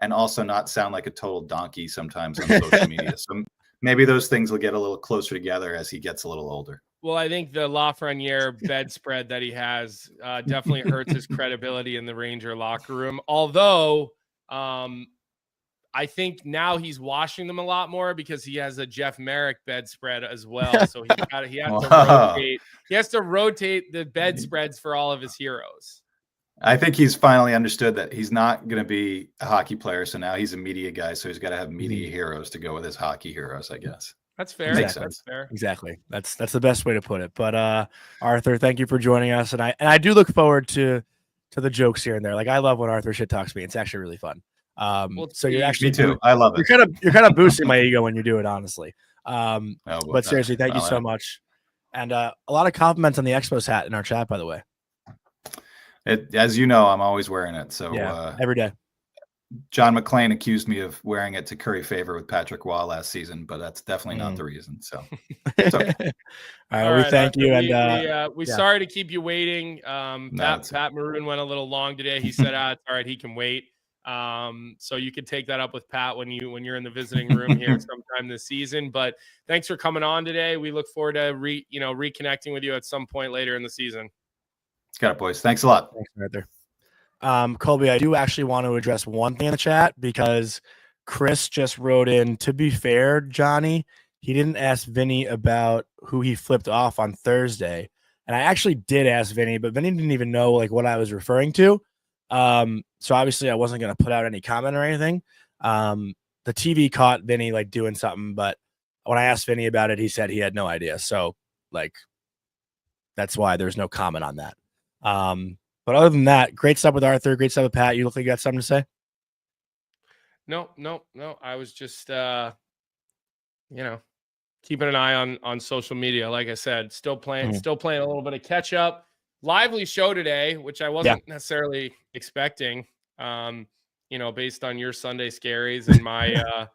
[SPEAKER 4] and also not sound like a total donkey sometimes on social media. So maybe those things will get a little closer together as he gets a little older.
[SPEAKER 2] Well, I think the Lafreniere bedspread that he has definitely hurts his credibility in the Ranger locker room. Although I think now he's washing them a lot more because he has a Jeff Merrick bedspread as well. So he has to rotate the bedspreads for all of his heroes.
[SPEAKER 4] I think he's finally understood that he's not going to be a hockey player. So now he's a media guy. So he's got to have media heroes to go with his hockey heroes, I guess.
[SPEAKER 2] That's fair.
[SPEAKER 4] Makes sense.
[SPEAKER 2] That's fair.
[SPEAKER 1] Exactly. That's the best way to put it. But Arthur, thank you for joining us. And I do look forward to the jokes here and there. Like, I love when Arthur shit talks me. It's actually really fun. So you're actually,
[SPEAKER 4] me too. I love it.
[SPEAKER 1] You're kind of boosting my ego when you do it, honestly. But seriously, thank you so much. And a lot of compliments on the Expos hat in our chat, by the way.
[SPEAKER 4] As you know, I'm always wearing it. So
[SPEAKER 1] every day.
[SPEAKER 4] John McClain accused me of wearing it to curry favor with Patrick Waugh last season, but that's definitely not the reason. So it's okay.
[SPEAKER 1] All right, we thank you. And
[SPEAKER 2] we sorry to keep you waiting. Pat Maroon went a little long today. He said, it's all right, he can wait. So you could take that up with Pat when you're in the visiting room here sometime this season. But thanks for coming on today. We look forward to reconnecting with you at some point later in the season.
[SPEAKER 4] Got it, boys. Thanks a lot.
[SPEAKER 1] Thanks, right there. Colby, I do actually want to address one thing in the chat because Chris just wrote in, to be fair, Johnny, he didn't ask Vinny about who he flipped off on Thursday. And I actually did ask Vinny, but Vinny didn't even know like what I was referring to. So obviously I wasn't going to put out any comment or anything. The TV caught Vinny like doing something, but when I asked Vinny about it, he said he had no idea. So like, that's why there's no comment on that. But other than that, great stuff with Arthur. Great stuff with Pat. You look like you got something to say.
[SPEAKER 2] No. I was just, keeping an eye on social media. Like I said, still playing a little bit of catch up. Lively show today, which I wasn't necessarily expecting. Based on your Sunday scaries and my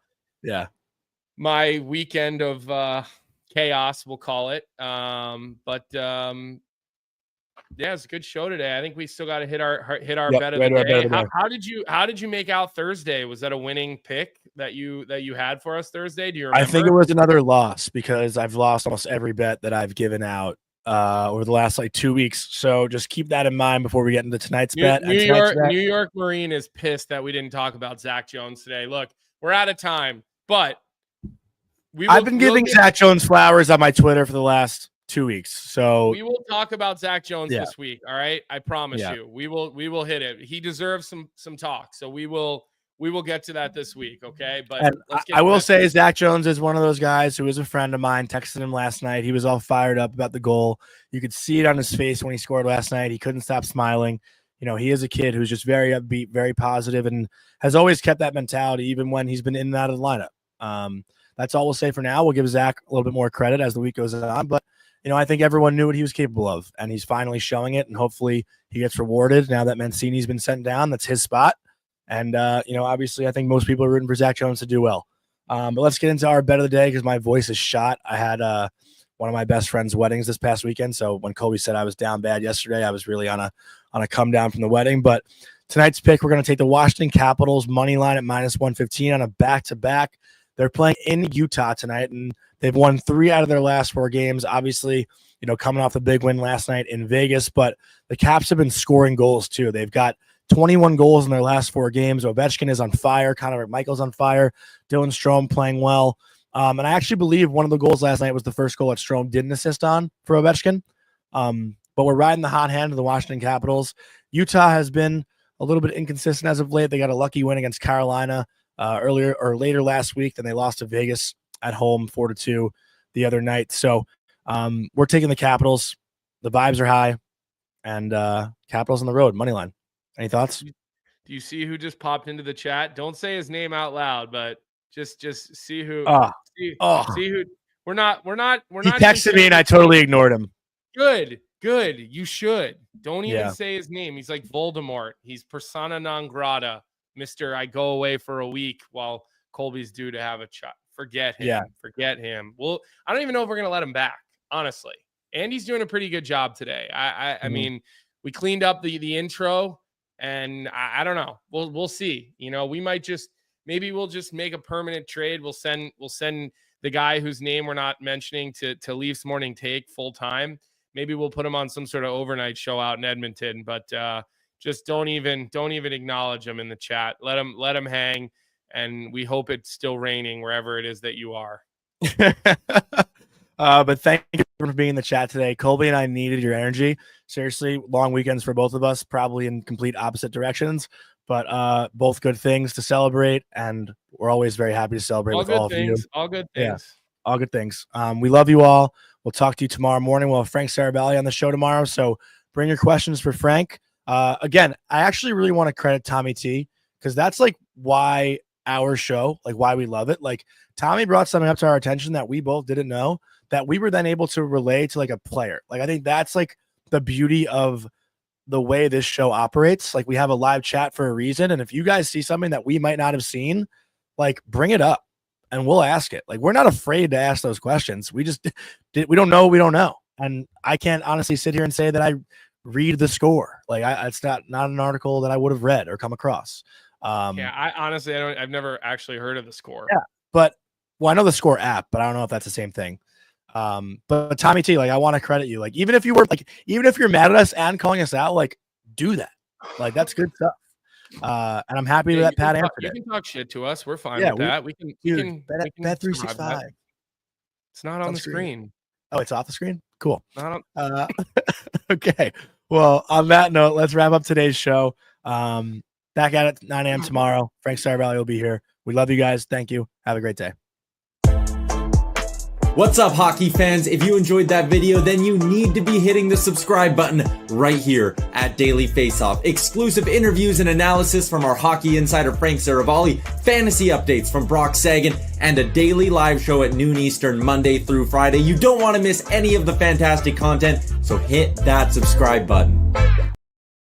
[SPEAKER 2] my weekend of chaos, we'll call it. It's a good show today. I think we still got to hit our bet of the day. How did you make out Thursday? Was that a winning pick that you had for us Thursday? Do you remember?
[SPEAKER 1] I think it was another loss because I've lost almost every bet that I've given out over the last like 2 weeks. So just keep that in mind before we get into tonight's bet.
[SPEAKER 2] New York Marine is pissed that we didn't talk about Zach Jones today. Look, we're out of time, but
[SPEAKER 1] I've been giving Zach Jones flowers on my Twitter for the last 2 weeks. So
[SPEAKER 2] we will talk about Zach Jones this week. All right. I promise you, we will hit it. He deserves some talk. So we will get to that this week. Okay. But
[SPEAKER 1] I will say Zach Jones is one of those guys who is a friend of mine. Texted him last night. He was all fired up about the goal. You could see it on his face when he scored last night. He couldn't stop smiling. He is a kid who's just very upbeat, very positive, and has always kept that mentality, even when he's been in and out of the lineup. That's all we'll say for now. We'll give Zach a little bit more credit as the week goes on, but I think everyone knew what he was capable of, and he's finally showing it, and hopefully he gets rewarded now that Mancini's been sent down. That's his spot. And, obviously I think most people are rooting for Zach Jones to do well. But let's get into our bet of the day because my voice is shot. I had one of my best friend's weddings this past weekend. So when Colby said I was down bad yesterday, I was really on a come down from the wedding. But tonight's pick, we're going to take the Washington Capitals money line at -115 on a back-to-back. They're playing in Utah tonight, and they've won 3 out of their last 4 games. Obviously, coming off the big win last night in Vegas, but the Caps have been scoring goals too. They've got 21 goals in their last 4 games. Ovechkin is on fire. Connor McMichael's on fire. Dylan Strome playing well. And I actually believe one of the goals last night was the first goal that Strome didn't assist on for Ovechkin. But we're riding the hot hand of the Washington Capitals. Utah has been a little bit inconsistent as of late. They got a lucky win against Carolina later last week. Then they lost to Vegas at home 4-2 the other night. So we're taking the Capitals. The vibes are high, and Capitals on the road, money line. Any thoughts?
[SPEAKER 2] Do you see who just popped into the chat? Don't say his name out loud, but just see who. See who. We're not.
[SPEAKER 1] He texted me and I totally ignored him.
[SPEAKER 2] Good. You should. Don't even say his name. He's like Voldemort. He's persona non grata. Mr. I go away for a week while Colby's due to have a child. Forget him.
[SPEAKER 1] Yeah.
[SPEAKER 2] Forget him. Well, I don't even know if we're gonna let him back. Honestly, Andy's doing a pretty good job today. I mean, we cleaned up the intro. And I don't know. We'll see. We might maybe we'll just make a permanent trade. We'll send the guy whose name we're not mentioning to Leafs Morning Take full time. Maybe we'll put him on some sort of overnight show out in Edmonton. But just don't even acknowledge him in the chat. Let him hang. And we hope it's still raining wherever it is that you are.
[SPEAKER 1] But thank you for being in the chat today. Colby and I needed your energy. Seriously, long weekends for both of us, probably in complete opposite directions, but both good things to celebrate, and we're always very happy to celebrate with all of you.
[SPEAKER 2] All good things.
[SPEAKER 1] Yeah, all good things. We love you all. We'll talk to you tomorrow morning. We'll have Frank Sarabelli on the show tomorrow, so bring your questions for Frank. Again, I actually really want to credit Tommy T, because that's like why our show, like why we love it. Like Tommy brought something up to our attention that we both didn't know, that we were then able to relay to like a player. Like I think that's like the beauty of the way this show operates. Like we have a live chat for a reason. And if you guys see something that we might not have seen, like bring it up and we'll ask it. Like we're not afraid to ask those questions. We just, we don't know. We don't know. And I can't honestly sit here and say that I read the score. Like it's not an article that I would have read or come across.
[SPEAKER 2] I honestly, I've never actually heard of the score.
[SPEAKER 1] Yeah, but I know the Score app, but I don't know if that's the same thing. But Tommy T, like, I want to credit you. Like, even if you're mad at us and calling us out, like, do that. Like, that's good stuff. And I'm happy that Pat answered it.
[SPEAKER 2] You can talk shit to us. We're fine with that. We can
[SPEAKER 1] bet 365.
[SPEAKER 2] It's not on the screen.
[SPEAKER 1] Oh, it's off the screen? Cool.
[SPEAKER 2] Not
[SPEAKER 1] Okay. Well, on that note, let's wrap up today's show. Back at it 9 a.m. tomorrow. Frank Saravalli will be here. We love you guys. Thank you. Have a great day.
[SPEAKER 5] What's up, hockey fans? If you enjoyed that video, then you need to be hitting the subscribe button right here at Daily Faceoff. Exclusive interviews and analysis from our hockey insider Frank Saravalli, fantasy updates from Brock Sagan, and a daily live show at noon Eastern, Monday through Friday. You don't want to miss any of the fantastic content, so hit that subscribe button.